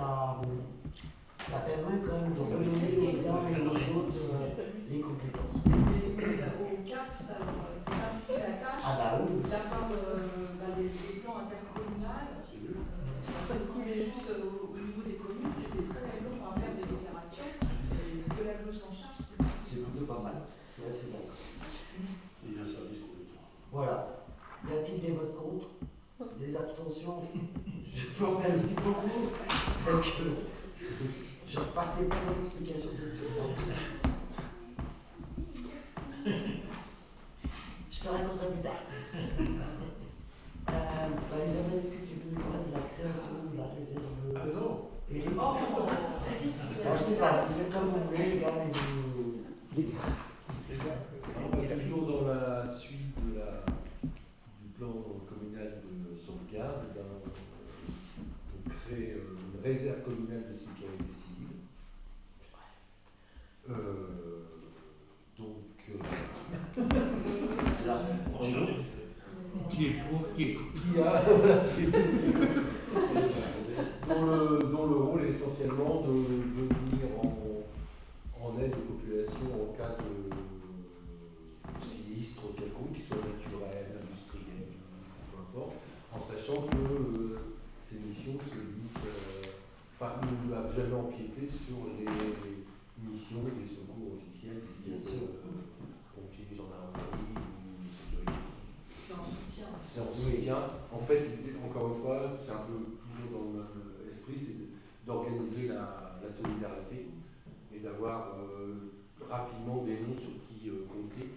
permet quand même de redonner aux uns et aux autres les compétences. Au CAF, ça simplifie la tâche Ah bah oui. d'avoir des plans intercommunaux. C'est juste au niveau des communes, c'était très long à faire des déclarations. Et que la glose en charge, C'est plutôt pas mal. Je suis assez d'accord. Il y a un service complémentaire. Voilà. Y a-t-il des votes contre? Des abstentions? Je vous remercie beaucoup parce que je repartais pas dans l'explication tout de suite. Je te raconterai plus tard. Isabelle, est-ce que tu peux nous parler de la création de la réserve? Ah non. Eric? Je sais pas, vous faites comme vous voulez, les gars, mais vous... On est toujours dans la suite du plan communal de sauvegarde. On crée une réserve communale de sécurité civile. Là, Qui est pour, qui est dont le rôle est essentiellement de venir en aide aux populations en cas de sinistre quelconque, qu'il soit naturel, industriel, peu importe, en sachant que ces missions se limitent, ne doivent jamais empiéter sur les missions des secours officiels, Bien sûr. pompiers, gendarmerie ou sécurité civile. c'est en soutien. C'est en soutien. En fait, encore une fois, c'est un peu toujours dans le même esprit, c'est d'organiser la solidarité et d'avoir rapidement des noms sur qui compter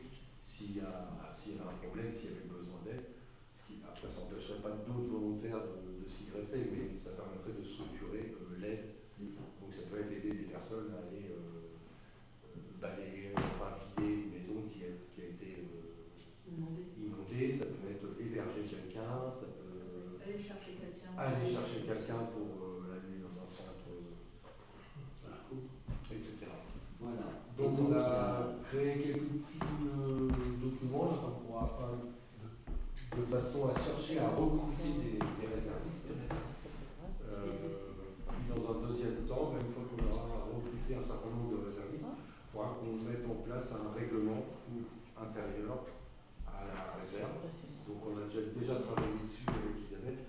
s'il y a un problème, s'il y avait besoin d'aide. Ce qui, après, ça n'empêcherait pas d'autres volontaires de s'y greffer, mais ça permettrait de structurer l'aide. Donc ça peut être aider des personnes à aller balayer, enfin vider une maison qui a été inondée, ça peut être héberger quelqu'un, ça peut Aller chercher quelqu'un. pour l'amener dans un centre, etc. Voilà. Donc on a créé quelques petits documents là, afin de façon à chercher à recruter des réservistes. Puis dans un deuxième temps, une fois qu'on aura recruté un certain nombre de réservistes, il faudra qu'on mette en place un règlement intérieur à la réserve. Donc on a déjà travaillé dessus avec Isabelle,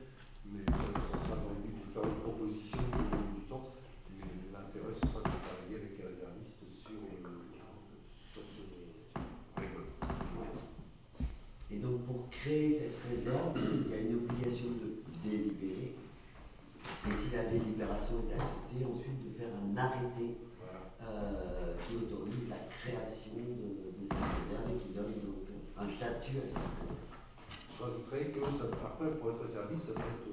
mais ça sera dans le but de faire une proposition au bout du temps. L'intérêt, ce sera de travailler avec les réservistes sur ce règlement. Et donc pour créer cette réserve, il y a une obligation de délibérer. Et si la délibération est acceptée, ensuite de faire un arrêté Voilà. qui autorise la création de cette réserve et qui donne un statut à cette réserve. Je rajouterais que après, pour être service, ça peut être.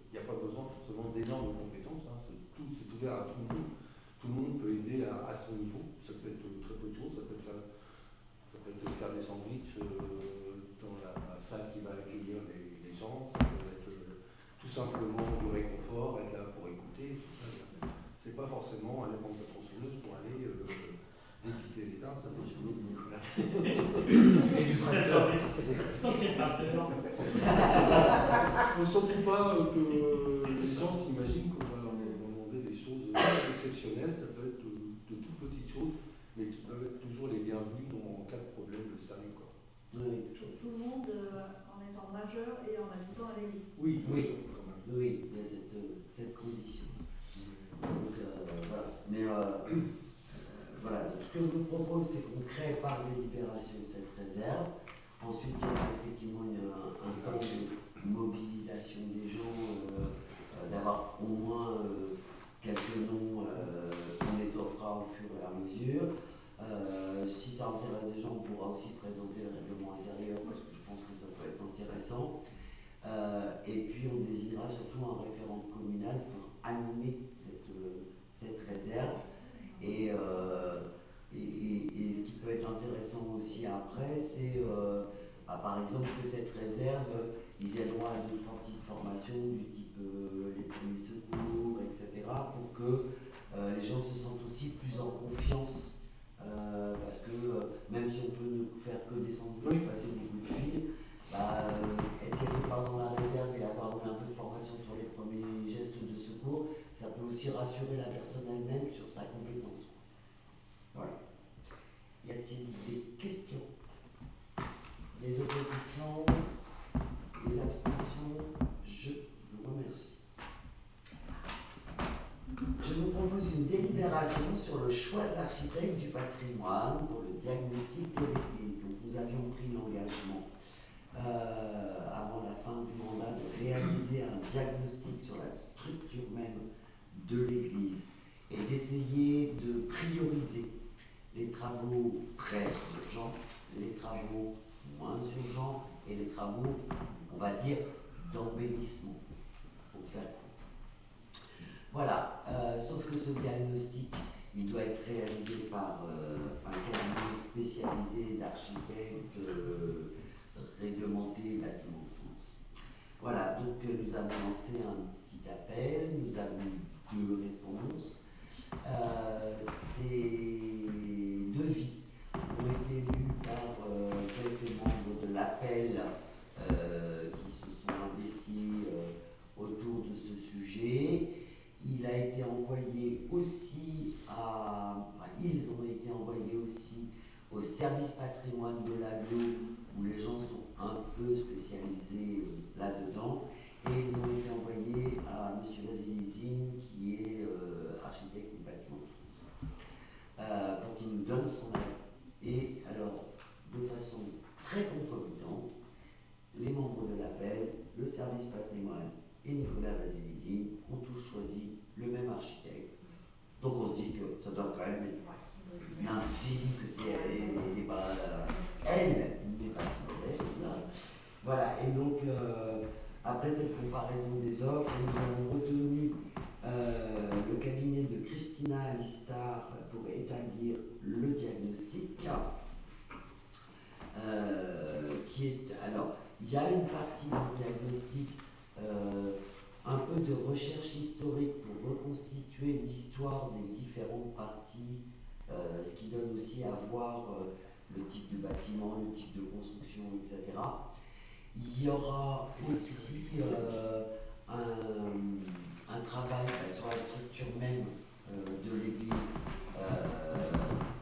Il n'y a pas besoin forcément d'énormes compétences. Hein, c'est ouvert à tout le monde. Tout le monde peut aider à son niveau. Ça peut être très peu de choses. Ça peut être faire des sandwichs dans la salle qui va accueillir les gens. Ça peut être tout simplement du réconfort, être là pour écouter. C'est pas forcément aller prendre sa tronçonneuse pour aller dépiter les arbres. Ça, c'est chez nous, Nicolas. Et du tracteur. Tant qu'il y a le tracteur. Il ne faut surtout pas que les gens s'imaginent qu'on va leur demander des choses exceptionnelles. Ça peut être de toutes petites choses, mais qui peuvent être toujours les bienvenues en cas de problème de sérieux. Oui. Tout le monde en étant majeur et en habitant à l'église. Oui, Oui. quand même. Oui, il y a cette condition. Donc, voilà. Mais voilà, donc, ce que je vous propose, c'est qu'on crée par délibération cette réserve. Ensuite, il y aura effectivement un temps de mobilisation des gens, d'avoir au moins quelques noms qu'on étoffera au fur et à mesure. Si ça intéresse des gens, on pourra aussi présenter le règlement intérieur parce que je pense que ça peut être intéressant. Et puis on désignera surtout un référent communal pour animer cette réserve. Et ce qui peut être intéressant aussi après, c'est par exemple que cette réserve, ils aient droit à deux trois petites formations du type les premiers secours, etc. pour que les gens se sentent aussi plus en confiance. Parce que même si on peut ne faire que descendre, passer des coups de fil, être quelque part dans la réserve et avoir un peu de formation sur les premiers gestes de secours, ça peut aussi rassurer la personne elle-même sur sa compétence. Voilà. Y a-t-il des questions? Des oppositions? Des abstentions? Je vous remercie. Je vous propose une délibération sur le choix de l'architecte du patrimoine pour le diagnostic de l'église. Donc nous avions pris l'engagement avant la fin du mandat de réaliser un diagnostic sur la structure même de l'église et d'essayer de prioriser les travaux très urgents, les travaux moins urgents et les travaux, on va dire, d'embellissement, pour faire court. Voilà, sauf que ce diagnostic, il doit être réalisé par un cabinet spécialisé d'architectes réglementés bâtiments de France. Voilà, donc nous avons lancé un petit appel, nous avons 2 réponses. Ces devis ont été lus par quelques membres de l'appel qui se sont investis autour de ce sujet. Il a été envoyé aussi ils ont été envoyés aussi au service patrimoine de l'aglo où les gens sont un peu spécialisés là-dedans et ils ont été envoyés à M. Vasilizine qui est architecte du bâtiment de France pour qu'il nous donne son avis. Et alors, de façon très concomitante, les membres de l'appel, le service patrimoine et Nicolas Vasilizine ont tous choisi le même architecte. Donc on se dit que ça doit quand même être un signe que c'est elle n'est pas si mauvaise. Voilà, et donc après cette comparaison des offres, nous avons retenu le cabinet de Christina Alistar pour établir le diagnostic. Qui est, alors, il y a une partie du diagnostic, un peu de recherche historique pour reconstituer l'histoire des différentes parties, ce qui donne aussi à voir le type de bâtiment, le type de construction, etc. Il y aura aussi un travail sur la structure même de l'église,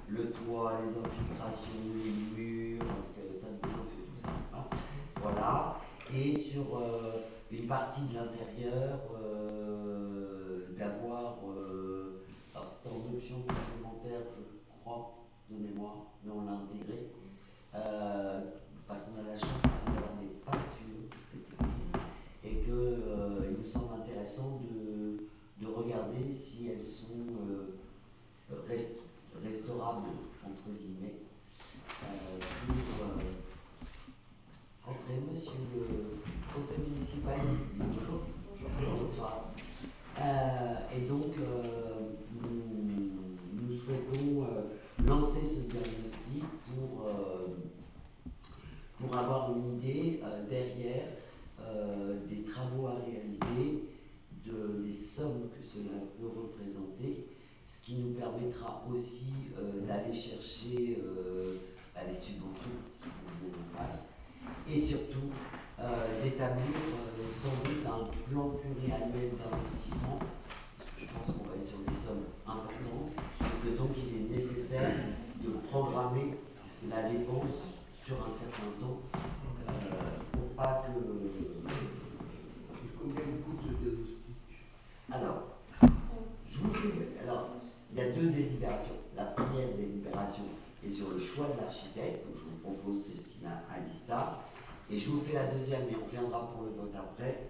le toit, les infiltrations, les murs, parce que ça nous fait tout ça. Hein. Voilà. Et sur une partie de l'intérieur, d'avoir, alors c'était en option complémentaire, je crois, de mémoire, mais on l'a intégré, parce qu'on a la chance d'avoir des peintures de cette église, et qu'il nous semble intéressant de regarder si elles sont restaurables, entre guillemets, conseil municipal. Bonjour. Bonsoir. Et donc, nous souhaitons lancer ce diagnostic pour avoir une idée derrière des travaux à réaliser, des sommes que cela peut représenter, ce qui nous permettra aussi d'aller chercher les subventions qu'on en face, et surtout d'établir sans doute un plan pluriannuel d'investissement, parce que je pense qu'on va être sur des sommes importantes, et que donc il est nécessaire de programmer la dépense sur un certain temps pour pas que... Combien coûte ce diagnostic? Alors, je vous fais... Alors, il y a deux délibérations. La première délibération est sur le choix de l'architecte, donc je vous propose Christina Alista, et je vous fais la deuxième, mais on viendra pour le vote après.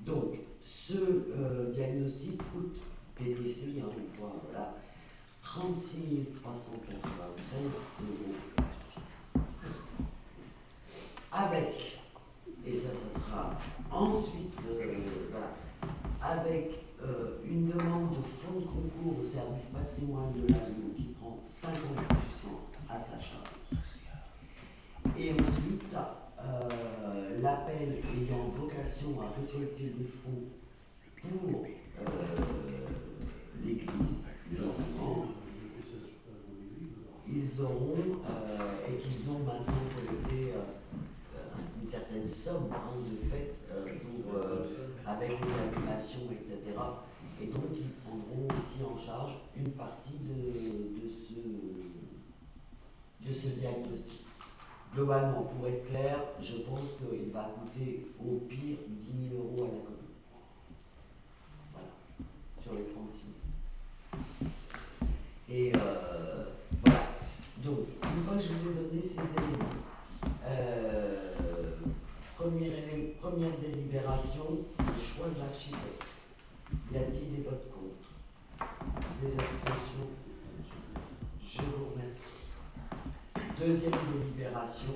Donc, ce diagnostic coûte TTC, hein, une fois, voilà, 36 393 €. Avec, et ça sera ensuite, voilà, avec une demande de fonds de concours au service patrimoine de l'AMO qui prend 50% à sa charge. Et ensuite, l'appel ayant vocation à récolter des fonds pour l'église, ils auront, et qu'ils ont maintenant collecté une certaine somme de fait avec les animations, etc. Et donc ils prendront aussi en charge une partie de ce diagnostic. Globalement, pour être clair, je pense qu'il va coûter au pire 10 000 € à la commune. Voilà, sur les 36 000. Et voilà. Donc, une fois que je vous ai donné ces éléments, première délibération, le choix de l'architecte. Y a-t-il des votes contre? Des abstentions? Je vous remercie. Deuxième délibération,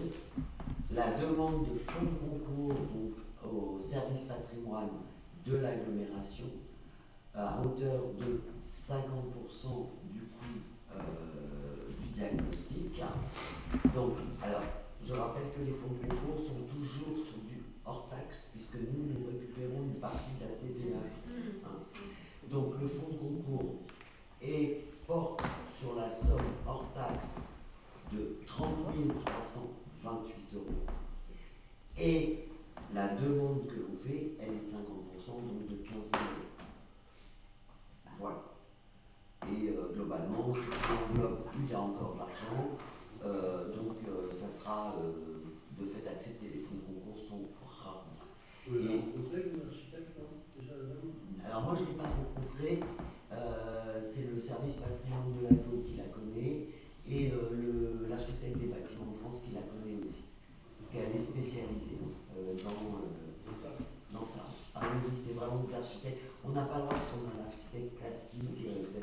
la demande de fonds de concours donc, au service patrimoine de l'agglomération à hauteur de 50% du coût du diagnostic. Donc, alors, je rappelle que les fonds de concours sont toujours sur du hors taxe, puisque nous récupérons une partie de la TVA. Donc, le fonds de concours porte sur la somme hors taxe de 30 328 €. Et la demande que l'on fait, elle est de 50%, donc de 15 000 €. Voilà. Et globalement, sur l'enveloppe, il y a encore de l'argent, donc ça sera de fait accepté. Les fonds de concours sont rares. Vous l'avez rencontré, l'architecte, déjà là-bas? Alors moi, je ne l'ai pas rencontré. C'est le service patrimoine de l'AGLO qui la connaît et l'architecte des bâtiments de France qui la connaît aussi. Elle est spécialisée dans ça. Ah oui, c'était vraiment des architectes. On n'a pas le droit de prendre un architecte classique, etc.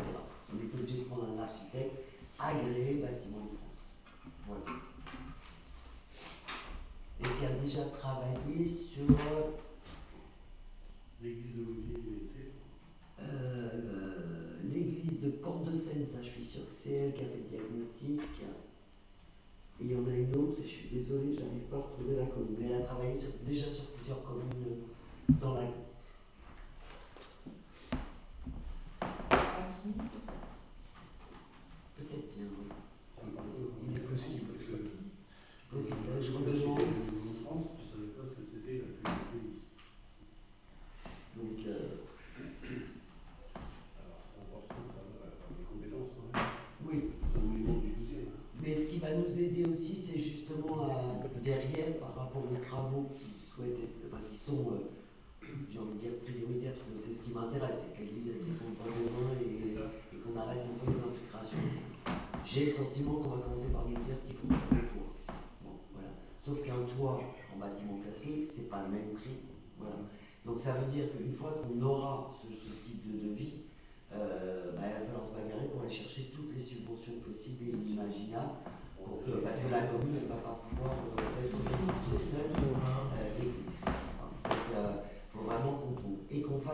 On est obligé de prendre un architecte agréé bâtiment de France. Voilà. Et qui a déjà travaillé sur L'église de Louviers était. l'église de Port-de-Seine, ça je suis sûr que c'est elle qui a fait le diagnostic. Et il y en a une autre, et je suis désolé, je n'arrive pas à retrouver la commune. Mais elle a travaillé déjà sur plusieurs communes dans la. Peut-être bien. Il est possible, parce que. Je redemande. En France, je ne savais pas ce que c'était la publicité. Donc, Alors, c'est important de savoir les compétences, quand même. oui. C'est au niveau du 12e. Mais ce qui va nous aider aussi, c'est justement derrière, par rapport aux travaux qui sont, j'ai envie de dire, prioritaires, parce que c'est ce qui m'intéresse, c'est que l'église elle s'effondre pas demain et qu'on arrête un peu les infiltrations. J'ai le sentiment qu'on va commencer par nous dire qu'il faut faire le toit. Bon, voilà. Sauf qu'un toit en bâtiment classique, c'est pas le même prix. Voilà. Donc ça veut dire qu'une fois qu'on aura ce type de devis, il va falloir se bagarrer pour aller chercher toutes les subventions possibles et inimaginables, parce que la commune ne va pas pouvoir rester seule l'église. Donc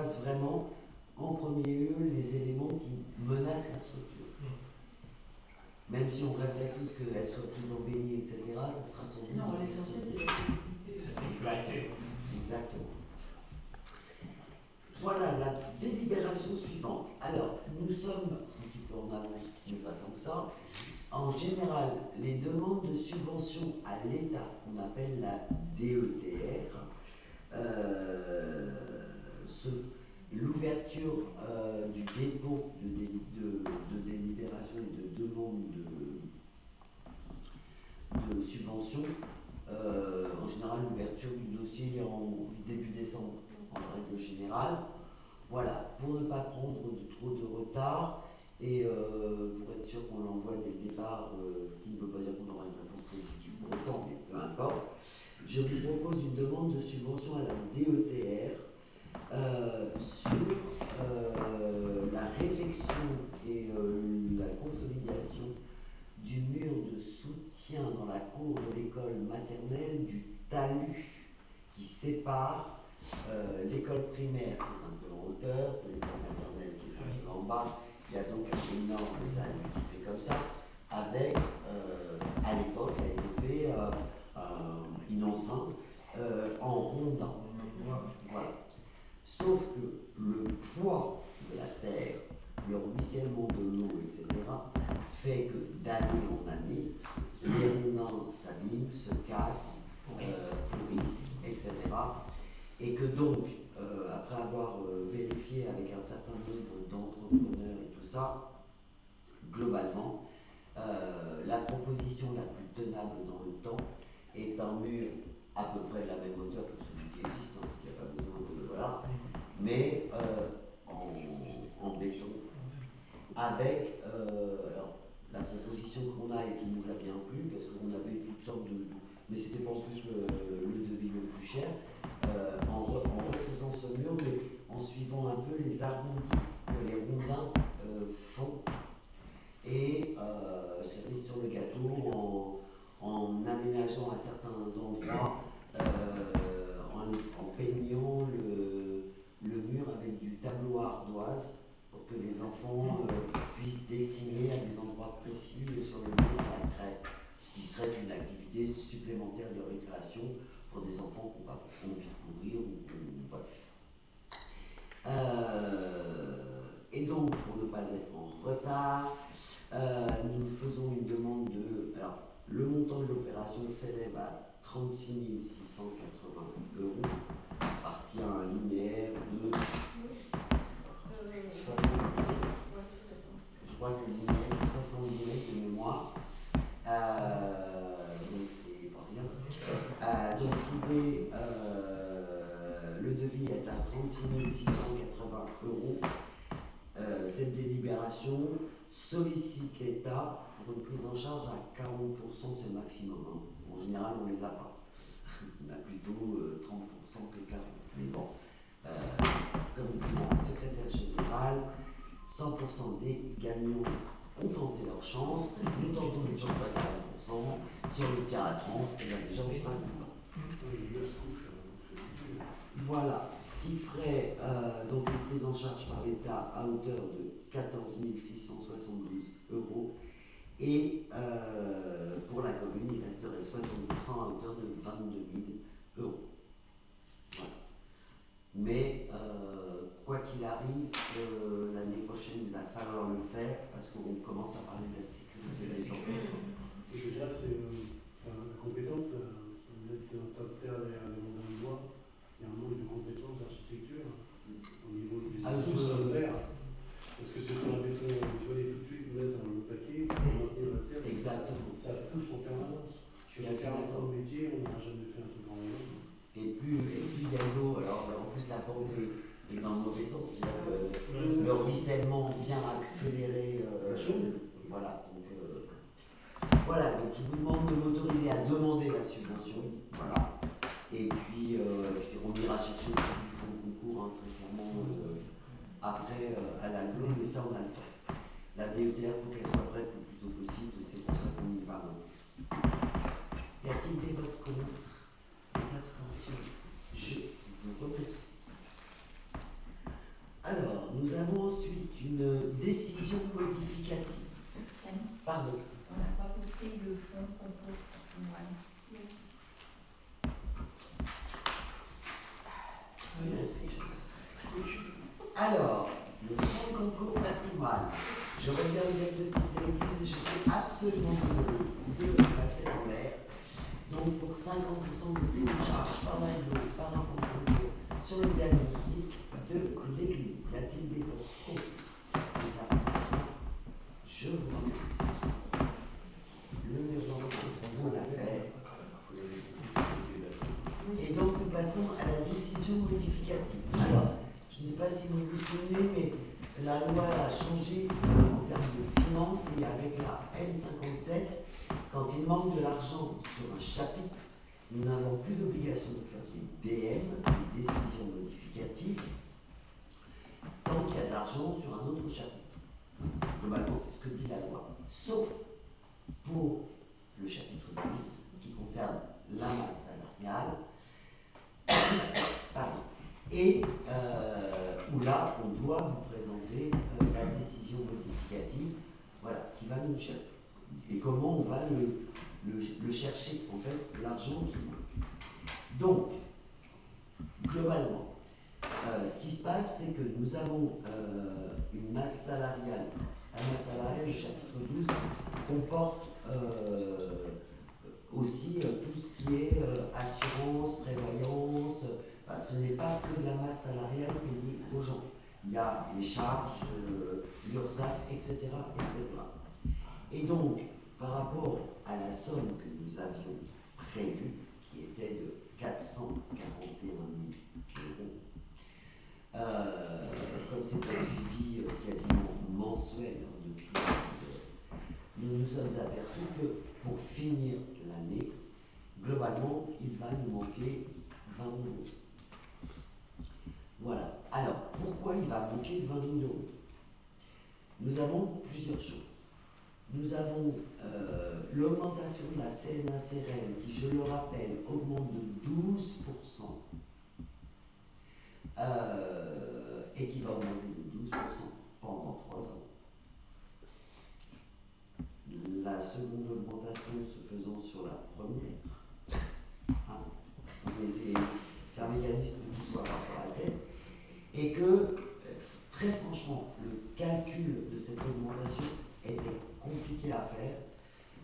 fasse vraiment en premier lieu les éléments qui menacent la structure. Même si on rêverait tous qu'elle soit plus embellie, etc., ça sera sans doute. Non, l'essentiel, c'est la sécurité. C'est une clarté. Exactement. Voilà la délibération suivante. Alors, nous sommes un petit peu en avance, mais pas tant que ça. En général, les demandes de subvention à l'État, qu'on appelle la DETR, l'ouverture du dépôt de délibération et de demande de subvention, en général, l'ouverture du dossier est en début décembre, en règle générale. Voilà, pour ne pas prendre trop de retard et pour être sûr qu'on l'envoie dès le départ, ce qui ne veut pas dire qu'on aura une réponse positive pour autant, mais peu importe, je vous propose une demande de subvention à la DETR sur la réfection et la consolidation du mur de soutien dans la cour de l'école maternelle du talus qui sépare l'école primaire qui est un peu en hauteur, de l'école maternelle qui est un peu en bas. Il y a donc un énorme talus qui fait comme ça, avec, à l'époque, a été fait une enceinte en rondin. Voilà. Sauf que le poids de la terre, le ruissellement de l'eau, etc., fait que d'année en année, les rondins s'abîment, se cassent, pourrissent, etc. Et que donc, après avoir vérifié avec un certain nombre d'entrepreneurs et tout ça, globalement, la proposition la plus tenable dans le temps est un mur à peu près de la même hauteur que celui qui existe, hein, parce qu'il n'y a pas besoin de... Voilà, mais en béton, avec alors, la proposition qu'on a et qui nous a bien plu, parce qu'on avait toutes sortes de... Mais c'était pas en plus le devis le plus cher, en refaisant ce mur, mais en suivant un peu les arrondis que les rondins font, et cerise sur le gâteau, en aménageant à certains endroits, en peignant le mur avec du tableau à ardoise pour que les enfants puissent dessiner à des endroits précis sur le mur à la craie, ce qui serait une activité supplémentaire de récréation pour des enfants qui n'ont pas envie de courir voilà. Et donc, pour ne pas être en retard, nous faisons une demande de... Alors, le montant de l'opération s'élève à 36 680 €, parce qu'il y a un linéaire de 70. Je crois que le linéaire est 70 de mémoire. Donc, c'est pas rien. Donc, l'idée, le devis est à 36 680 €. Cette délibération sollicite l'État pour une prise en charge à 40%, c'est le maximum. Hein. En général, on ne les a pas. On a plutôt 30% que 40%. Mais bon, comme dit la secrétaire générale, 100% des gagnants ont tenté leur chance. Nous tentons une chance à 40%. Si on le tient à 30%, et bien déjà on sera content. Voilà, ce qui ferait donc une prise en charge par l'État à hauteur de 14 672 €. Et pour la commune, il resterait 60% à hauteur de 22 000 €. Voilà. Mais quoi qu'il arrive, l'année prochaine, il va falloir le faire parce qu'on commence à parler de la sécurité des enfants. Déjà, c'est la compétence, vous êtes en tas de terre derrière les mandats de bois, il y a un manque de compétences d'architecture au niveau du verre. Parce que c'est un béton, tu vas aller tout de suite mettre dans le paquet, maintenir la terre. Exactement. Ça pousse en permanence. Je suis assez d'accord. Dans le métier, on n'a jamais fait un truc en même. Et plus il y a d'eau, alors en plus la pente est dans le mauvais sens, c'est-à-dire que le ruissellement vient accélérer la chose. Voilà, donc je vous demande de m'autoriser à demander la subvention, voilà. Et puis on ira chercher du fonds de concours, hein, très clairement, après à la GLO, mais ça on a le temps. La DETR, il faut qu'elle soit prête le plus tôt possible, donc c'est pour ça qu'on y va. Y a-t-il des votes contre? Des abstentions? Je vous remercie. décision modificative. Pardon. On n'a pas compris le fonds concours patrimoine. Merci. Alors, le fonds de concours patrimoine. Je reviens au diagnostic de l'église et je suis absolument désolée de la tête en l'air. Donc, pour 50% de prise en charge par l'AGLO, par un fonds de concours sur le diagnostic de l'église. Y a-t-il des comptes? Des applications? Je vous remercie. Le urgence, on l'a fait. Et donc, nous passons à la décision modificative. Alors, je ne sais pas si vous vous souvenez, mais la loi a changé en termes de finances et avec la M57, quand il manque de l'argent sur un chapitre, nous n'avons plus d'obligation de faire du DM, une décision modificative, tant qu'il y a de l'argent sur un autre chapitre. Globalement, c'est ce que dit la loi. Sauf pour le chapitre 12, qui concerne la masse salariale, pardon, et où là, on doit vous présenter la décision modificative, voilà, qui va nous chercher. Et comment on va le chercher, en fait, l'argent qui manque. Donc, globalement, ce qui se passe, c'est que nous avons une masse salariale. La masse salariale, le chapitre 12, comporte aussi tout ce qui est assurance, prévoyance. Ce n'est pas que de la masse salariale payée aux gens. Il y a les charges, l'URSSAF, etc., etc. Et donc, par rapport à la somme que nous avions prévue, qui était de 441 000 €, comme c'est un suivi quasiment mensuel depuis, nous nous sommes aperçus que pour finir l'année, globalement, il va nous manquer 20 000 €. Voilà. Alors, pourquoi il va manquer 20 000 €? Nous avons plusieurs choses. Nous avons l'augmentation de la CNA-CRL qui, je le rappelle, augmente de 12% et qui va augmenter de 12% pendant 3 ans. La seconde augmentation se faisant sur la première. C'est un mécanisme qui soit pas sur la tête. Et que, très franchement, le calcul de cette augmentation était compliqué à faire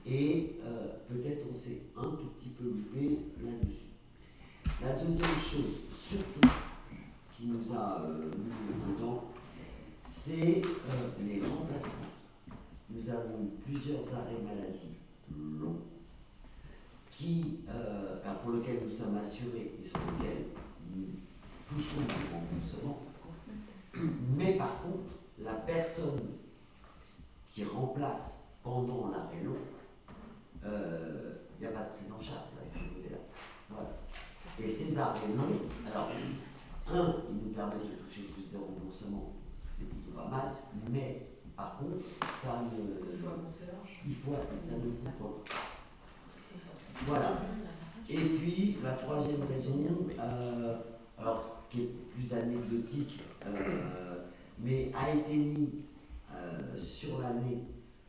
et peut-être on s'est un tout petit peu loupé là-dessus. La deuxième chose, surtout, qui nous a mis dedans, c'est les remplacements. Nous avons eu plusieurs arrêts maladie longs pour lesquels nous sommes assurés et sur lesquels nous touchons du remboursement. Mais par contre, la personne qui remplace pendant l'arrêt long, il n'y a pas de prise en charge avec ce côté-là. Voilà. Et ces arrêts longs, alors, ils nous permettent de toucher plus de remboursement, c'est plutôt pas mal, mais par contre, ça ne couvre pas. Voilà. Et puis, la troisième raison, alors, qui est plus anecdotique, mais a été mis sur l'année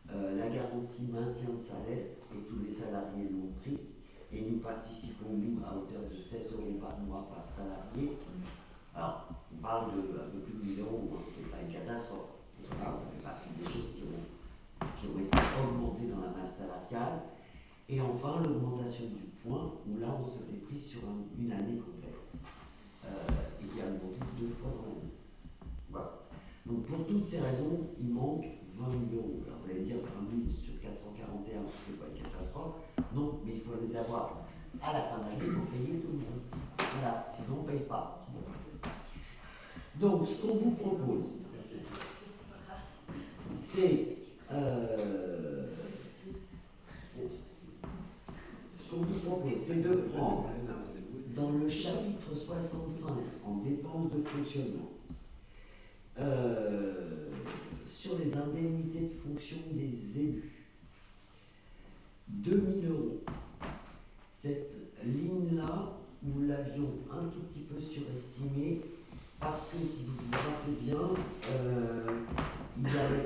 la garantie maintien de salaire, et tous les salariés l'ont pris, et nous participons, nous, à hauteur de 7 € par mois par salarié. Alors, on parle de un peu plus de 1 000 €, hein, c'est pas une catastrophe. Voilà, ça fait partie des choses qui ont été augmentées dans la masse salariale. Et enfin, l'augmentation du point, où là, on se fait pris sur une année complète, et qui a augmenté 2 fois dans l'année. Voilà. Donc, pour toutes ces raisons, il manque 20 000 €. Alors, vous allez dire 20 000 sur 441, c'est pas une catastrophe. Non, mais il faut les avoir à la fin de l'année pour payer tout le monde. Voilà, sinon on ne paye pas. Donc, ce qu'on vous propose, c'est de prendre dans le chapitre 65 en dépenses de fonctionnement, sur les indemnités de fonction des élus, 2 000 €. Cette ligne-là, nous l'avions un tout petit peu surestimée parce que, si vous vous rappelez bien, il y avait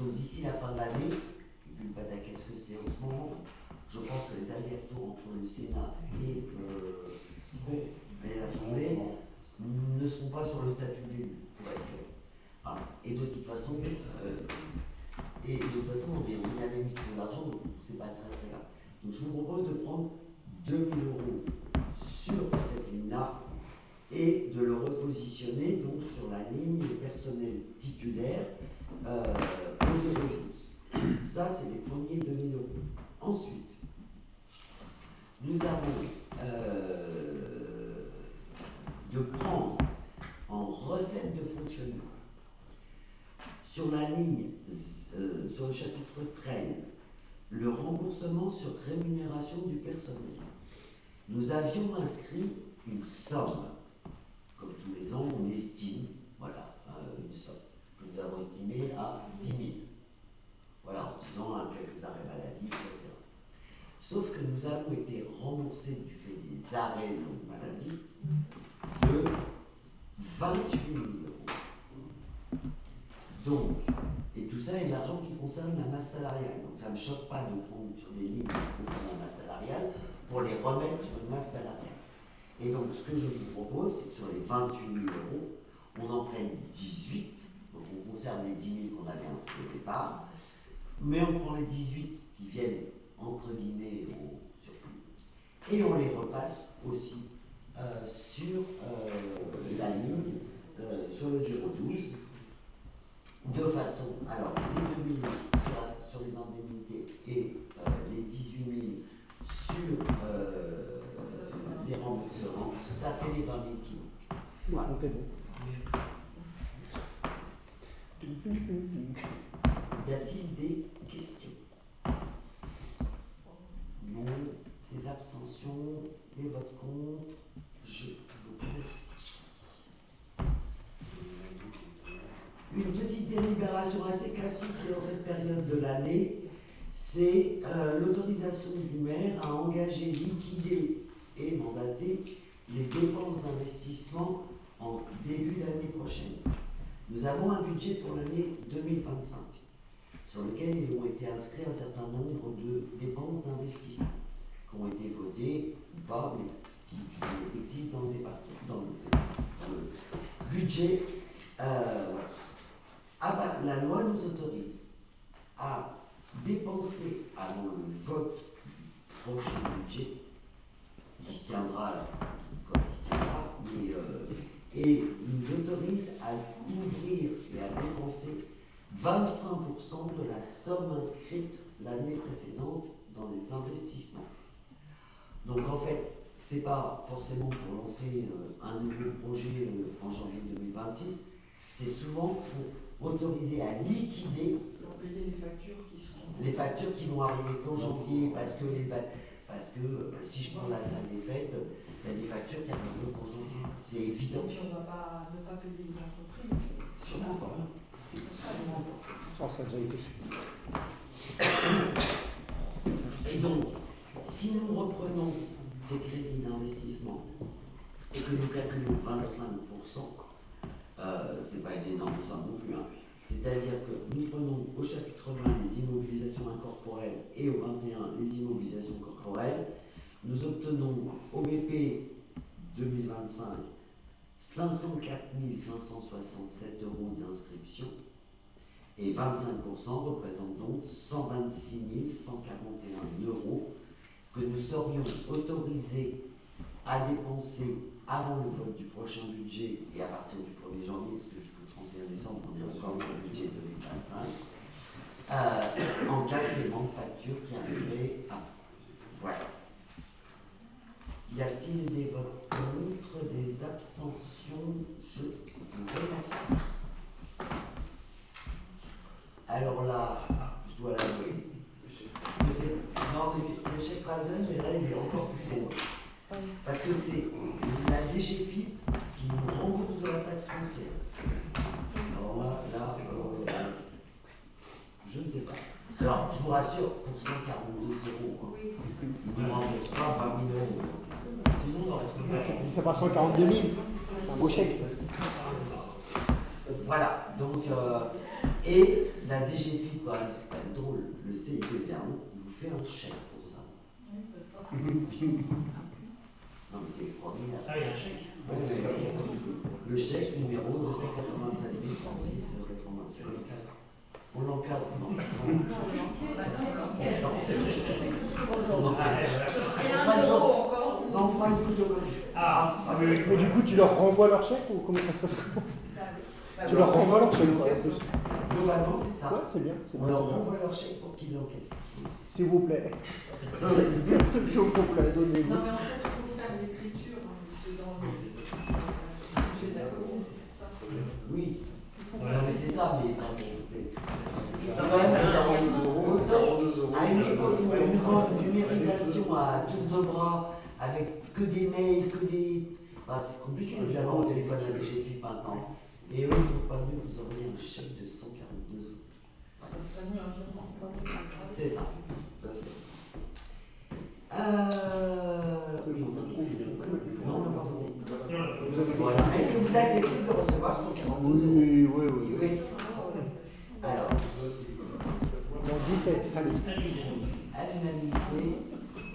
Donc d'ici la fin de l'année, vu le pataquès que c'est en ce moment, je pense que les allers-retours entre le Sénat et l'Assemblée ne seront pas sur le statut de l'élu, pour être clair. Voilà. Et de toute façon, on y avait mis trop d'argent, donc c'est pas très très grave. Donc je vous propose de prendre 2 000 euros sur cette ligne-là et de le repositionner donc sur la ligne personnel titulaire au 012. Ça, c'est les premiers 2 000 euros. Ensuite, nous avons de prendre en recette de fonctionnement sur la ligne, sur le chapitre 13, le remboursement sur rémunération du personnel. Nous avions inscrit une somme, comme tous les ans, on estime, voilà, une somme que nous avons estimée à 10 000. Voilà, en disant quelques arrêts maladie, etc. Sauf que nous avons été remboursés du fait des arrêts de longue maladie de 28 000 euros. Donc, et tout ça est de l'argent qui concerne la masse salariale. Donc ça ne me choque pas de prendre sur des lignes qui concernent la masse salariale pour les remettre sur une masse salariale. Et donc ce que je vous propose, c'est que sur les 28 000 euros, on en prenne 18. Donc on conserve les 10 000 qu'on avait inscrits au départ, mais on prend les 18 qui viennent entre guillemets au surplus, et on les repasse aussi sur la ligne, sur le 012, de façon, alors les 2 000 sur les indemnités et les 18 000 sur les remboursements, ça fait les 20 000 kilos. Voilà. Y a-t-il des questions? Non, des abstentions, des votes contre, je vous remercie. Une petite délibération assez classique dans cette période de l'année, c'est l'autorisation du maire à engager, liquider et mandater les dépenses d'investissement en début d'année prochaine. Nous avons un budget pour l'année 2025, sur lequel il ont été inscrits un certain nombre de dépenses d'investissement, qui ont été votées ou pas, mais qui existent dans le département, dans le budget. Voilà. Ah bah, la loi nous autorise à dépenser avant le vote du prochain budget, qui se tiendra quand il se tiendra, et nous autorise à ouvrir et à dépenser 25% de la somme inscrite l'année précédente dans les investissements. Donc en fait, c'est pas forcément pour lancer un nouveau projet en janvier 2026, c'est souvent pour autoriser à liquider Pour payer les factures qui sont... les factures qui vont arriver qu'en janvier, parce que si je prends la salle des fêtes, il y a des factures qui arrivent qu'en janvier. C'est évident. Et puis on ne va pas ne pas payer les entreprises. Sûrement pas. C'est pour ça qu'on Ça a déjà été fait. Et donc, si nous reprenons ces crédits d'investissement et que nous calculons 25%, c'est pas une énorme somme non plus. Hein. C'est-à-dire que nous prenons au chapitre 20 les immobilisations incorporelles et au 21 les immobilisations corporelles. Nous obtenons au BP 2025 504 567 euros d'inscription et 25% représente donc 126 141 euros que nous serions autorisés à dépenser avant le vote du prochain budget et à partir du 1er janvier, parce que jusqu'au 31 décembre, on est encore dans le budget 2025, en cas de paiement de facture qui arriverait à... Voilà. Y a-t-il des votes contre, des abstentions? Je vous remercie. Alors là, je dois l'avouer. Non, c'est le chèque Trazen, mais là, il est encore plus long. Parce que c'est la DGFiP qui nous rembourse de la taxe foncière. Alors là, je ne sais pas. Alors, je vous rassure, pour 142 euros, il ne nous rembourse pas 20 000 euros. Sinon, on aurait trouvé. C'est pas 142 000, c'est un beau chèque. Voilà, donc, et la DGFiP ensuite, quand même, c'est quand même drôle, le CIP Vernon vous fait un chèque pour ça. Non, mais c'est extraordinaire. Ah, il y a un chèque. Le chèque numéro 293 106 87. On l'encadre. Non. On fera une photocopie. Ah, oui, oui. Mais du coup, tu leur renvoies leur chèque ou comment ça se passe? Tu leur renvoies leur chèque Globalement, c'est ça. Ouais, c'est bien. On leur renvoie leur chèque pour qu'ils l'encaissent. S'il vous plaît. S'il vous plaît, donnez-nous. Non, mais en fait, il faut faire l'écriture, c'est dans le budget de la commune, c'est pour ça. Oui. Il faut Non, mais c'est ça, mais enfin, c'est Ça quand même va, 42 euros, autant 42 euros. à une époque où on vend une numérisation à tour de bras, avec que des mails, que des. Enfin, c'est compliqué les avoir au téléphone à DGFIP maintenant. Et eux, ils ne trouvent pas mieux, vous auriez un chèque de 142 euros. Ça serait mieux, un virement, c'est pas mieux. C'est ça. Oui. Non, on n'a pas voté. Voilà. Est-ce que vous acceptez de recevoir 142 euros? Oui, oui, oui. Oui. Alors, Bon, 17, allez. à l'unanimité,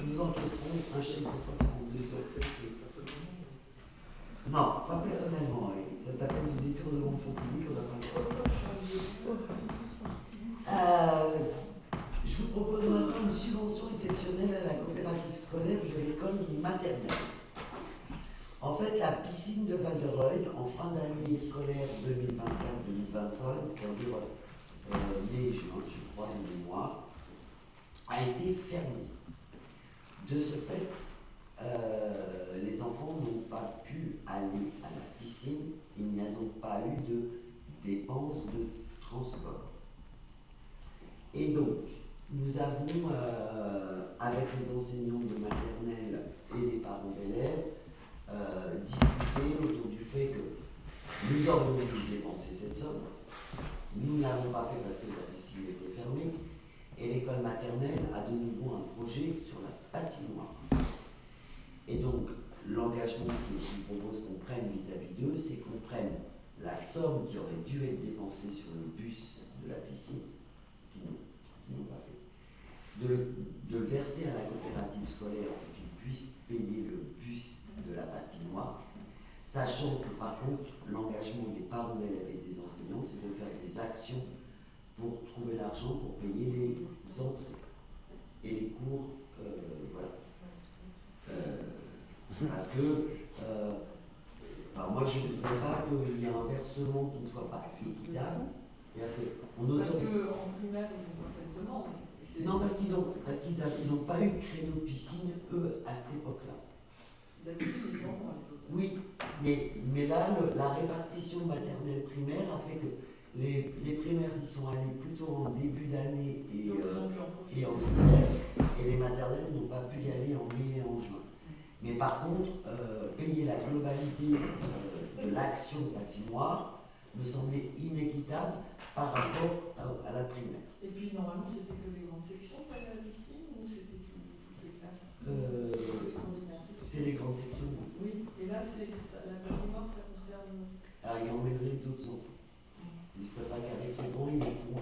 nous encaisserons un chèque de 142 euros. Non, pas personnellement, oui. Ça s'appelle du détournement de fonds publics, on n'a pas le droit. Je vous propose maintenant une subvention exceptionnelle à la coopérative scolaire de l'école maternelle. En fait, la piscine de Val-de-Reuil, en fin d'année scolaire 2024-2025, c'est-à-dire mai-juin, je crois, de mémoire, a été fermée. De ce fait, les enfants n'ont pas pu aller à la piscine, il n'y a donc pas eu de dépenses de transport. Et donc, nous avons, avec les enseignants de maternelle et les parents d'élèves, discuté autour du fait que nous aurions dû dépenser cette somme. Nous ne l'avons pas fait parce que la piscine était fermée. Et l'école maternelle a de nouveau un projet sur la patinoire. Et donc, l'engagement que je vous propose qu'on prenne vis-à-vis d'eux, c'est qu'on prenne la somme qui aurait dû être dépensée sur le bus de la piscine, qui n'ont pas fait, de le verser à la coopérative scolaire pour qu'ils puissent payer le bus de la patinoire, sachant que par contre, l'engagement des parents d'élèves et des enseignants, c'est de faire des actions pour trouver l'argent pour payer les entrées et les cours, voilà. Parce que, moi je ne voudrais pas qu'il y ait un versement qui ne soit pas équitable. Parce qu'en primaire, ils ont pas fait de demande. Non, parce qu'ils n'ont pas eu de créneau piscine, eux, à cette époque-là. D'habitude, ils ont, Oui, mais là, la répartition maternelle primaire a fait que les primaires y sont allés plutôt en début d'année et en hiver, et les maternelles n'ont pas pu y aller en mai et en juin. Mais par contre, payer la globalité de l'action patinoire me semblait inéquitable par rapport à la primaire. Et puis normalement, c'était que les grandes sections qui allaient à la piscine ou c'était toutes les classes C'est les grandes sections. Oui, et là, la patinoire, ça concerne. Alors, ils emmèneraient d'autres enfants. Ils ne peuvent pas qu'avec les grands, ils le font.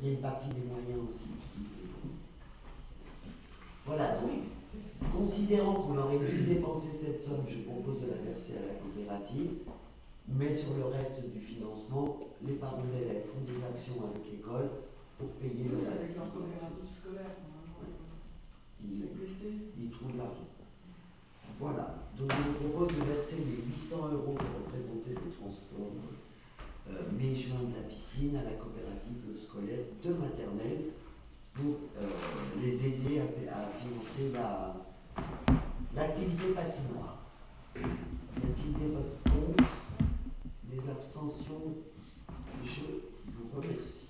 Il y a une partie des moyens aussi. Voilà, donc, considérant qu'on aurait dû dépenser cette somme, je propose de la verser à la coopérative, mais sur le reste du financement, les parents d'élèves font des actions avec l'école pour payer le reste. Avec leur coopérative scolaire, ils trouvent l'argent. Voilà, donc je vous propose de verser les 800 € pour représenter le transport mai-juin de la piscine à la coopérative scolaire de maternelle pour les aider à financer l'activité patinoire. Y a-t-il des votes contre, des abstentions? Je vous remercie.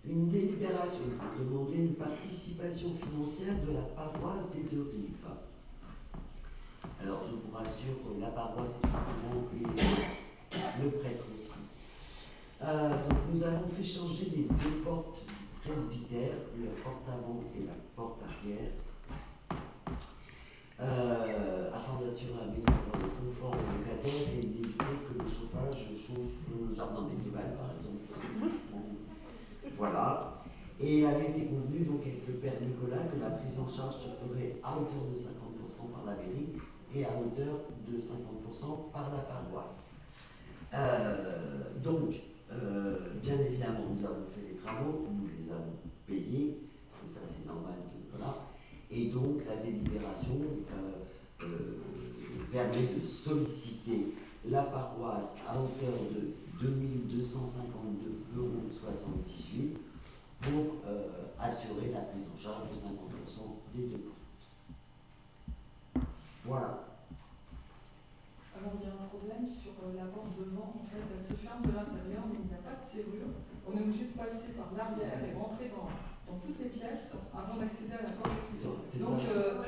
Une délibération pour demander une participation financière de la paroisse des Deux-Rives. Alors, je vous rassure que la paroisse est au courant et le prêtre aussi. Donc, nous avons fait changer les deux portes du presbytère, la porte avant et la porte arrière, afin d'assurer un meilleur confort aux locataires et d'éviter que le chauffage chauffe le jardin des été convenu donc avec le père Nicolas que la prise en charge se ferait à hauteur de 50% par la mairie et à hauteur de 50% par la paroisse. Bien évidemment, nous avons fait les travaux, nous les avons payés, ça c'est normal, voilà. Et donc la délibération permet de solliciter la paroisse à hauteur de 2252,78 € pour assurer la prise en charge de 50% des deux. Voilà. Alors il y a un problème sur la porte devant, en fait elle se ferme de l'intérieur mais il n'y a pas de serrure. On est obligé de passer par l'arrière et rentrer dans toutes les pièces avant d'accéder à la porte. Donc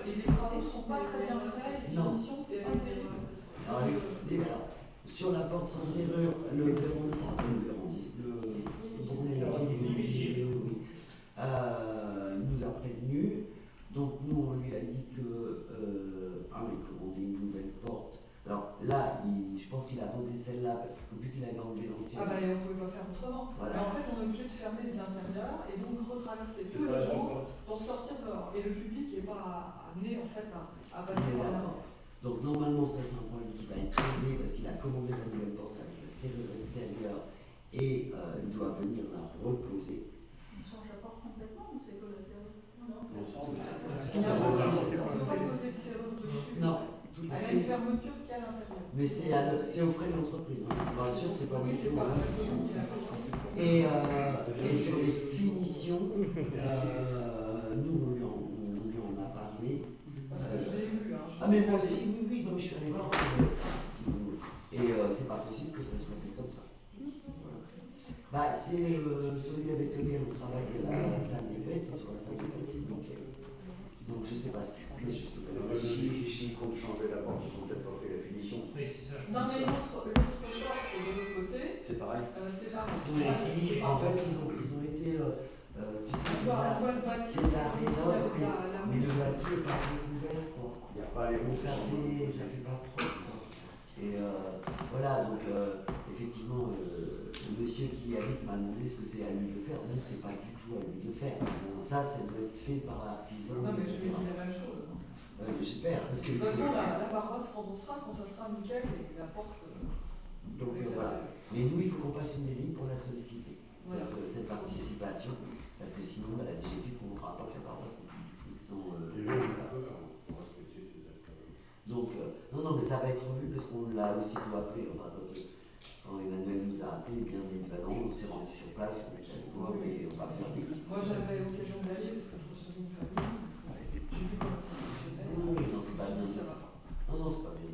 et les travaux ne sont pas très bien faits, les finitions c'est pas terrible. Alors, sur la porte sans serrure, le verrandiste nous a prévenus. Donc nous on lui a dit que il commandait une nouvelle porte. Alors là, je pense qu'il a posé celle-là parce que vu qu'il avait enlevé l'ancienne. Ah bah et on ne pouvait pas faire autrement. Voilà. En fait on est obligé de fermer de l'intérieur et donc retraverser tout le jour pour sortir dehors. Et le public n'est pas amené en fait à passer par là. Donc normalement ça c'est un problème qui va être réglé parce qu'il a commandé la nouvelle porte avec la serrure extérieure et il doit venir la reposer. Il change la porte complètement ou c'est que la serrure? Non. L'ensemble. Il n'y a pas posé de serrure dessus. Non. Elle a une fermeture qu'à l'intérieur. Mais c'est aux frais de l'entreprise. Hein. Bien sûr, c'est pas Oui, du c'est tout. pas la commune qui l'a fait. Et sur les finitions, nous on lui en a parlé. Parce que je l'ai vu. Hein, Ah mais moi aussi, oui, non, mais je suis allé voir. Et c'est pas possible que ça soit fait comme ça. Voilà. Bah, c'est celui avec lequel on travaille à la salle des fêtes, et sur la salle des fêtes, c'est nickel. Donc je sais pas ce qu'il fait, je sais pas. S'ils comptent changer la porte, ils ont peut-être pas fait la finition. Oui, c'est ça, je Non, pense. mais l'autre porte de l'autre côté, C'est pareil. c'est pas Oui, fini. En fait, ils ont été. On voit le bâti, c'est la rénov, avec la mais le bâti n'est pas recouvert, quoi. Il n'y a pas les Donc ça fait pas propre. Quoi. Et voilà, donc effectivement, le monsieur qui y habite m'a demandé ce que c'est à lui de faire. Non, c'est pas du tout à lui de faire. Ça doit être fait par l'artisan. Non, mais je lui dis la même chose. J'espère. Parce que De toute façon, la paroisse remboursera quand ça sera nickel et la porte. donc voilà. Mais nous, il faut qu'on passe une ligne pour la solliciter, Voilà. cette participation. Parce que sinon, la DGP ne comprendra pas que la paroisse n'est plus du tout. Et là, on va respecter ces actes. Donc, non, mais ça va être revu parce qu'on l'a aussi appelé. Enfin, quand Emmanuel nous a appelé, bien évidemment, on s'est rendu sur place, on est allé voir et on va faire des trucs. Moi, j'avais l'occasion d'aller parce que je recevais une famille. J'ai vu comment ça fonctionnait. Oui, non, c'est pas bien. Ça va pas. Non, c'est pas bien.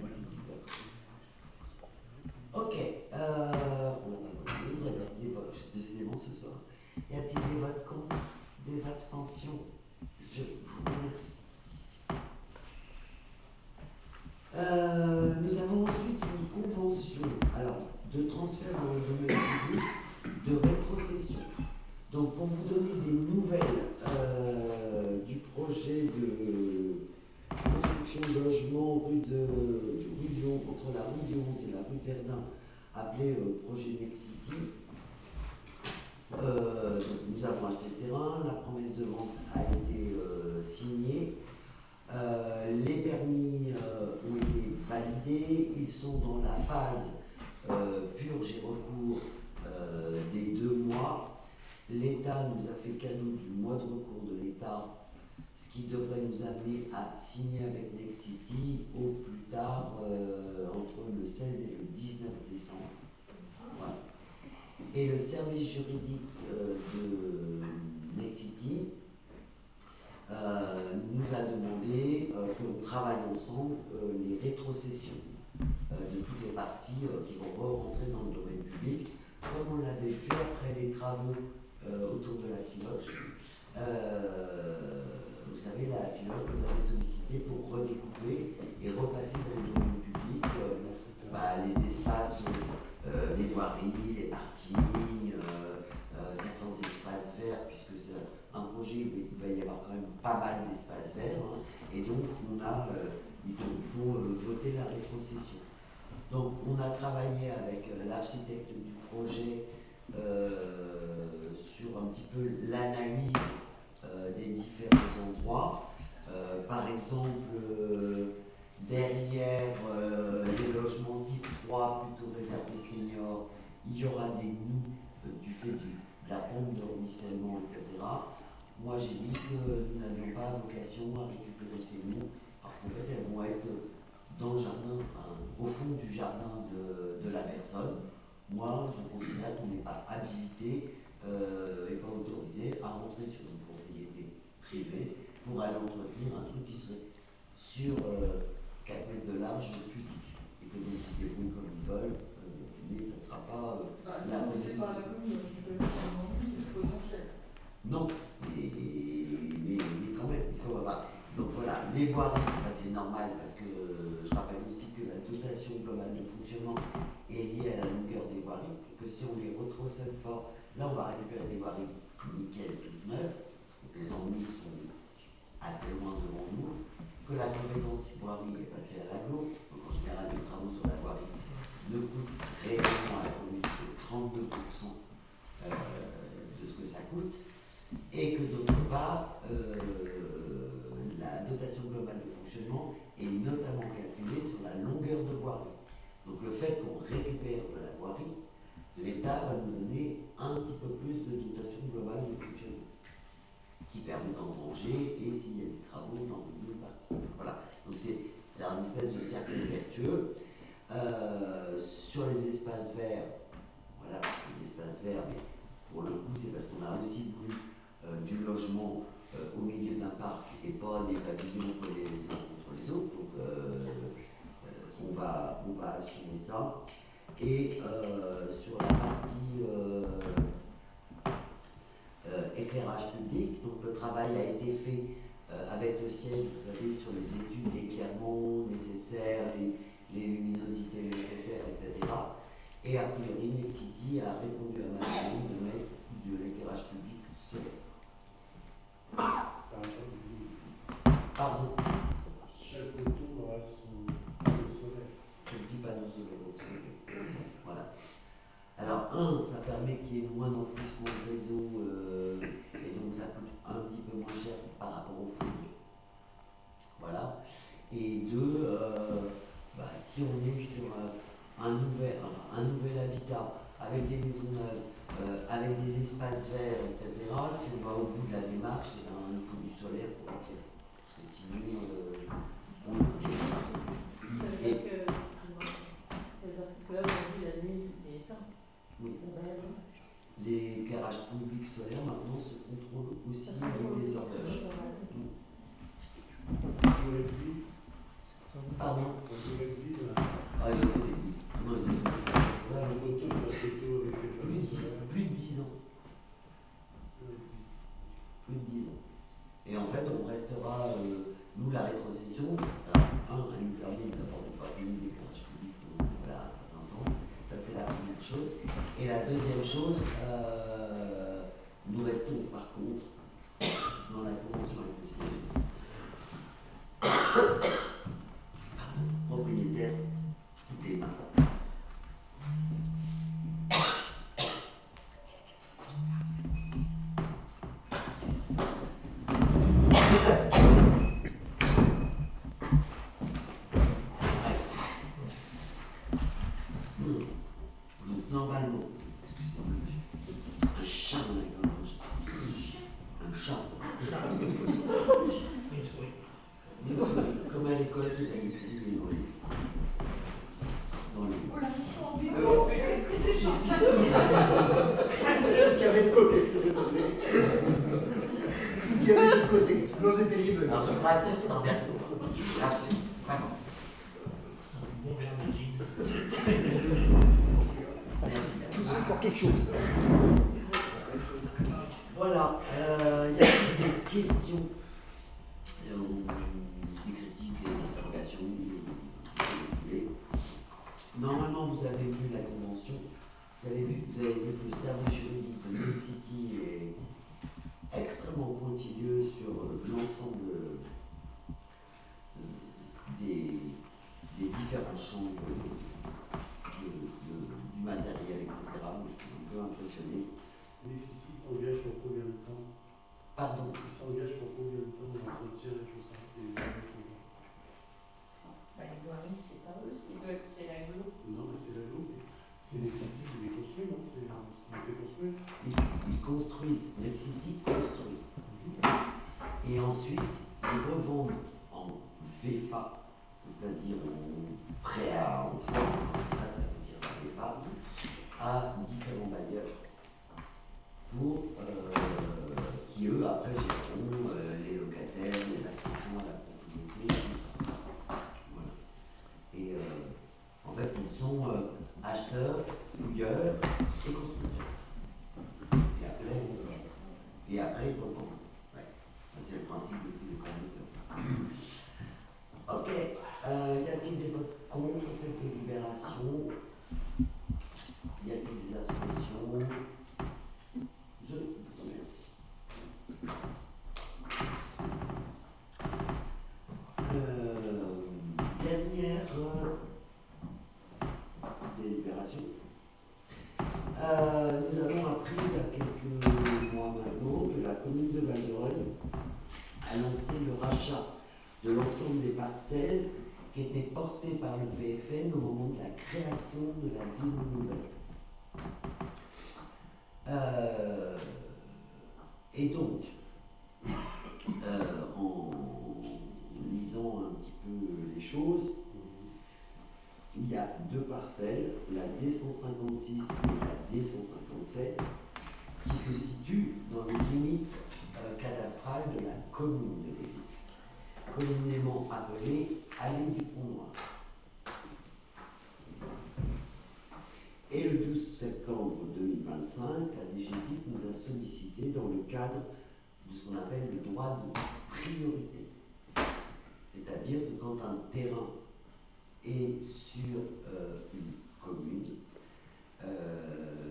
Ok, on a voté, décidément ce soir. Y a-t-il des votes contre, des abstentions? Je vous remercie. Nous avons ensuite une convention de transfert dans le domaine public de rétrocession. Donc pour vous donner des nouvelles du projet de construction de logement rue du Lyon, entre la rue du 11 et la rue Verdun, appelé projet Nexity. Nous avons acheté le terrain, la promesse de vente a été signée, les permis ont été validés, ils sont dans la phase purge et recours des 2 mois. L'État nous a fait cadeau du mois de recours de l'État, ce qui devrait nous amener à signer avec Nexity au plus tard entre le 16 et le 19 décembre. Voilà. Et le service juridique de Nexity nous a demandé qu'on travaille ensemble les rétrocessions de toutes les parties qui vont rentrer dans le domaine public, comme on l'avait fait après les travaux autour de la Siloche. Vous savez, la Siloche vous avait sollicité pour redécouper et repasser dans le domaine public les espaces, les voiries, les parkings, certains espaces verts, puisque c'est un projet où il va y avoir quand même pas mal d'espaces verts, hein, et donc il faut voter la rétrocession. Donc on a travaillé avec l'architecte du projet sur un petit peu l'analyse exemple, derrière les logements type 3, plutôt réservés seniors, il y aura des nus du fait de la pompe de ruissellement, etc. Moi, j'ai dit que nous n'avions pas vocation à récupérer ces nus, parce qu'en fait, elles vont être dans le jardin, au fond du jardin de la personne. Moi, je considère qu'on n'est pas habilité et pas autorisé à rentrer sur une propriété privée pour aller entretenir un truc qui serait sur 4 mètres de large public. Et que donc ils débrouillent comme ils veulent, mais ça ne sera pas Non, c'est pas la commune qui peut le faire en lui, potentiel. Non, mais quand même, il faut avoir. Donc voilà, les voiries, ça c'est normal parce que je rappelle aussi que la dotation globale de fonctionnement est liée à la longueur des voiries et que si on ne les retrocède pas, là on va récupérer des voiries nickel, toutes neuves, donc les ennuis sont assez loin devant nous, que la compétence voirie est passée à l'agglo, donc en général les travaux sur la voirie ne coûtent réellement à la commune que 32% de ce que ça coûte, et que d'autre part, la dotation globale de fonctionnement est notamment calculée sur la longueur de voirie. Donc le fait qu'on récupère de la voirie, l'État va nous donner un petit peu plus de dotation globale de fonctionnement, qui permet d'engranger et s'il y a des travaux dans une partie. Voilà, donc c'est un espèce de cercle vertueux. Sur les espaces verts, voilà, les espaces verts, mais pour le coup c'est parce qu'on a aussi voulu du logement au milieu d'un parc et pas des pavillons collés les uns contre les autres. Donc on va assumer ça. Et sur la partie éclairage public, donc le travail a été fait avec le siège, vous savez, sur les études d'éclairement nécessaires, les luminosités nécessaires, etc. Et a priori, Nexity a répondu à ma demande de mettre de l'éclairage public solaire. Pardon. Chaque auto aura son panneau solaire. Je dis panneau solaire. Voilà. Alors, ça permet qu'il y ait moins d'enfouissement de réseau et donc ça coûte un petit peu moins cher par rapport au foudre. Voilà. Et deux, si on est sur un nouvel habitat avec des maisons neuves, avec des espaces verts, etc., si on va au bout de la démarche, il faut du solaire pour éclairer. Parce que sinon, on ne peut pas. Ça veut dire que, là, on dit la nuit, tout est éteint. Oui. L'éclairage public solaire maintenant se contrôle aussi Ça avec des horloges. Durée de vie, Pardon. la durée de vie, Ah, j'ai fait des vies. Non, j'ai fait ça. la moto, la photo avec les panneaux solaires. Plus de 10 ans. Plus de 10 ans. Et en fait, on restera, nous, la rétrocession, alors, à nous permet d'avoir une fois fini l'éclairage public voilà, un certain temps. Ça, c'est la première chose. Et la deuxième chose, nous restons par contre dans la convention avec le CIE. Propriétaire des mains. Donc normalement, excusez-moi, un chat dans la gorge, un chat, Une souris. comme à l'école de l'agriculture, dans les... C'est ce qu'il y avait de côté, je suis désolé. Ce qu'il y avait de côté, sinon c'était libre. Alors je vous rassure, c'est un verre d'eau. Je vous rassure, vraiment. Un bon verre de gin. Merci. Tout ça pour quelque chose. Voilà, il y a des questions, des critiques, des interrogations, ce que vous voulez. Normalement, vous avez vu la convention, vous avez vu que le service juridique de Nexity est extrêmement pointilleux sur l'ensemble des différents champs du matériel, etc. Moi, je suis un peu impressionné. Les sites s'engagent pour combien de temps? Pardon. Ils s'engagent pour combien de temps dans l'entretien et tout ça? Et oui, c'est pas eux, c'est l'aglo. Non, mais c'est la loi. C'est les critiques qui les construisent, non? C'est ce qui les fait construire. Ils construisent, Nexity construit. Et ensuite, ils revendent en VFA, c'est-à-dire en prêt à emprunt, c'est ça que ça veut dire VFA, à différents bailleurs pour qui eux après géreront les locataires, les accessions à la propriété, tout ça. Voilà. Et en fait, ils sont acheteurs, fouilleurs et constructeurs. Et après, ils revendent. Ouais. C'est le principe de tous les conducteurs. Ok. Y a-t-il des votes contre cette délibération? Y a-t-il des abstentions? Je vous remercie. Dernière délibération. Nous avons appris il y a quelques mois maintenant que la commune de Val-d'Oreuil a lancé le rachat de l'ensemble des parcelles qui étaient portées par le PFN au moment de la création de la ville nouvelle. Et donc, en lisant un petit peu les choses, il y a deux parcelles, la D156 et la D157, qui se situent dans les limites cadastrales de la commune de Lévis, communément appelée Allée du Pont-Noir. Et le 12 septembre 2025, la DGFiP nous a sollicité dans le cadre de ce qu'on appelle le droit de priorité. C'est-à-dire que quand un terrain est sur une commune,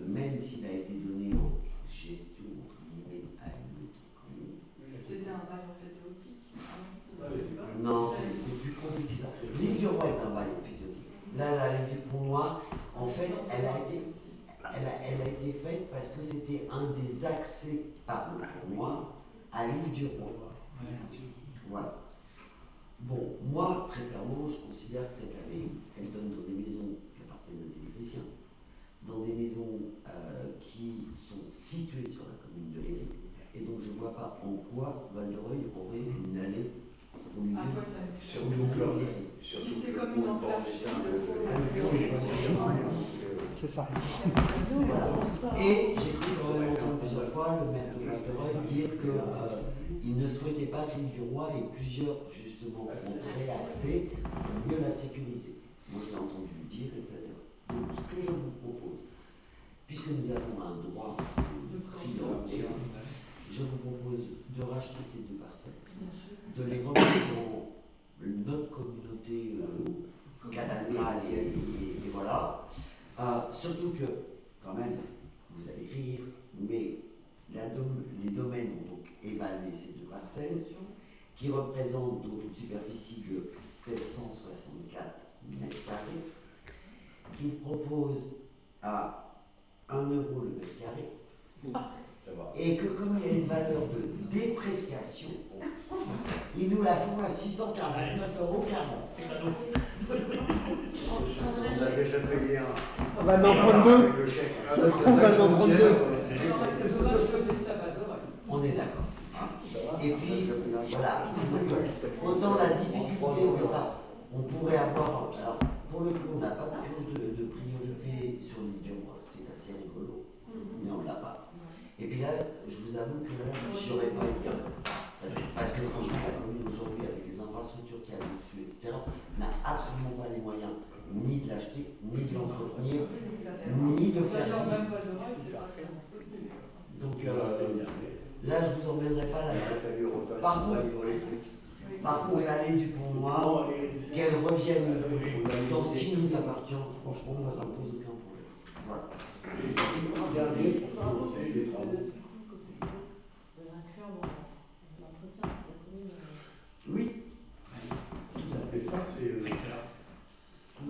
même s'il a été donné en gestion, entre guillemets, à une autre commune. C'était un bail emphytéotique. Non, c'est plus compliqué que ça. L'île du Roi est un bail emphytéotique. Là, l'allée du Pont-Noir, en fait, elle a été faite parce que c'était un des accès par le Pont-Noir à l'île du Roi. Voilà. Bon, moi, très clairement, je considère que cette allée, elle donne dans des maisons qui appartiennent à des électriciens, dans des maisons qui sont situées sur la commune de Léry. Et donc, je ne vois pas en quoi Val-d'Oreuil aurait une allée au milieu Sur de Léry. c'est comme une enclave. C'est ça. Voilà. Et j'ai cru quand même entendre plusieurs fois le maire de Val-d'Oreuil dire qu'il ne souhaitait pas que l'île du Roi ait plusieurs, justement, entrées, accès, pour mieux la sécurité. Moi, je l'ai entendu dire, etc. Donc, ce que je vous propose, puisque nous avons un droit de priorité, je vous propose de racheter ces deux parcelles, de les remettre dans notre communauté cadastrale et voilà. Surtout que, quand même, vous allez rire, mais les domaines ont donc évalué ces deux parcelles, qui représentent donc une superficie de 764 mètres carrés, qui proposent à 1 € le mètre carré, et que comme il y a une valeur de dépréciation, ils nous la font à 649,40 €. On a déjà payé un. On va en prendre deux. Avec le chèque. On va en prendre deux. On est d'accord. Et puis, voilà, autant la difficulté, on pourrait avoir, alors pour le coup, on n'a pas de clause de priorité sur l'île du Roi, ce qui est assez rigolo, mais on ne l'a pas. Et puis là, je vous avoue que là, je n'aurais pas eu bien. Parce que franchement, la commune aujourd'hui, avec les infrastructures qu'il y a dessus, etc., n'a absolument pas les moyens ni de l'acheter, ni de l'entretenir, ni de faire vivre. Donc là, je ne vous emmènerai pas là. Par contre, l'allée du Pont-Noir, qu'elle revienne dans ce qui nous appartient, franchement, moi, ça ne me pose aucun problème. Voilà. Dernier pour financer les travaux. Oui. Et ça, c'est. Je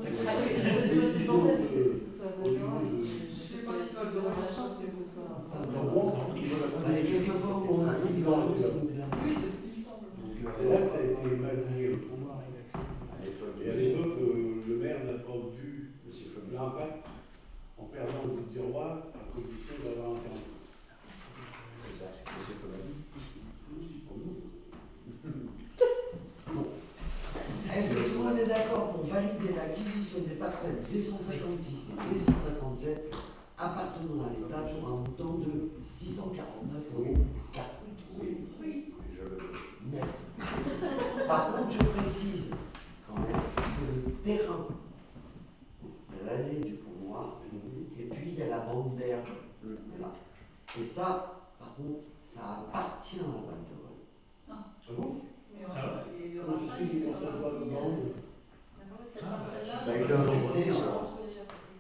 sais Décision pas si va donner la chance que ce soit. Quelquefois où on a dit dans Oui, c'est ce qui me semble. C'est là que ça a été évalué le pouvoir. Et à l'époque, l'impact en perdant le bout du roi à condition d'avoir un terrain. Est-ce que tout le monde est d'accord pour valider l'acquisition des parcelles D156 et D157 appartenant à l'État pour un montant de 649 €? Oui. Merci. Par contre, je précise quand même que le terrain, il y a l'allée du Pont Noir, et puis il y a la bande d'herbe. Voilà. Et ça, par contre, ça appartient à Val de Reuil. Ah bon? Ah Et il y On aura sait qu'ils vont savoir le bande. Bah, ils doivent en Déjà. prendre.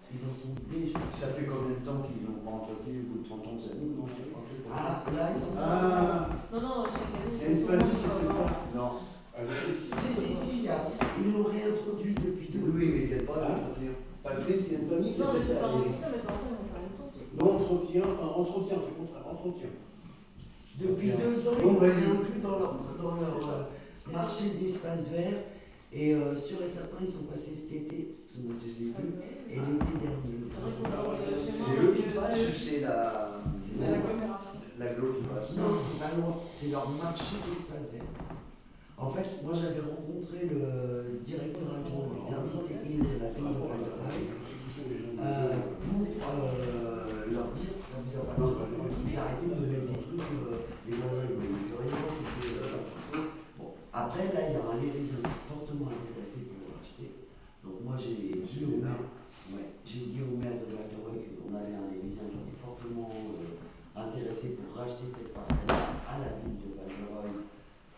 Ils en sont déjà. Ça fait combien de temps qu'ils n'ont pas entretenu? Au bout de 30 ans, ça nous, non? Ah, là, ils sont Ah, Non, chaque il y a année, une famille qui fait ça. Non. Si, ils l'ont réintroduit depuis deux. Oui, mais il n'y a pas d'entretien. Patrice, il y a une famille qui Non, mais fait c'est ça. pas entretien, mais par contre, on va faire une pause. L'entretien, enfin, entretien, c'est contraire, entretien. Depuis 2 ans, ils l'ont réinclus dans leur marché d'espace vert. Et sur et certains, ils sont passés cet été, parce que moi je les ai vus, et l'été dernier. C'est vrai qu'on va C'est eux qui passent ou c'est la. C'est l'agglomération. L'agglo qui passe? Non, c'est pas loin, c'est leur marché d'espace vert. En fait, moi j'avais rencontré le directeur adjoint du service technique de la ville de Val de Reuil pour leur dire ça vous appartient. Ils arrêtaient de me mettre des trucs, les voisins ils voulaient plus rien, c'était. Bon, après là il y a un Lérisien fortement intéressé pour le racheter. Donc moi j'ai dit au maire, de Val de Reuil qu'on avait un Lérisien qui était fortement intéressé pour racheter cette parcelle à la ville de Val de Reuil.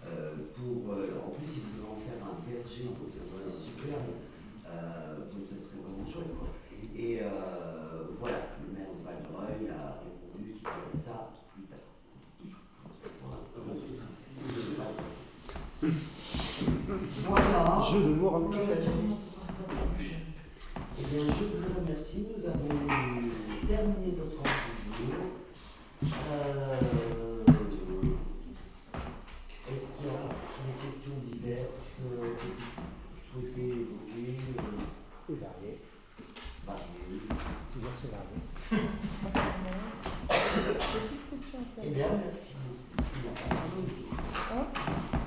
En plus, il voudrait en faire un verger, donc ça serait superbe, donc ça serait vraiment chouette. Quoi. Et voilà, le maire de Val de Reuil a répondu qu'il ferait ça plus tard. Voilà. Jeu de mots en Eh bien, je vous remercie. Nous avons terminé notre ordre du jour. Est-ce qu'il y a des questions diverses que vous souhaitez évoquer C'est varié. Variées. Toujours c'est varié. Eh bien, merci beaucoup. Il n'y a pas de questions.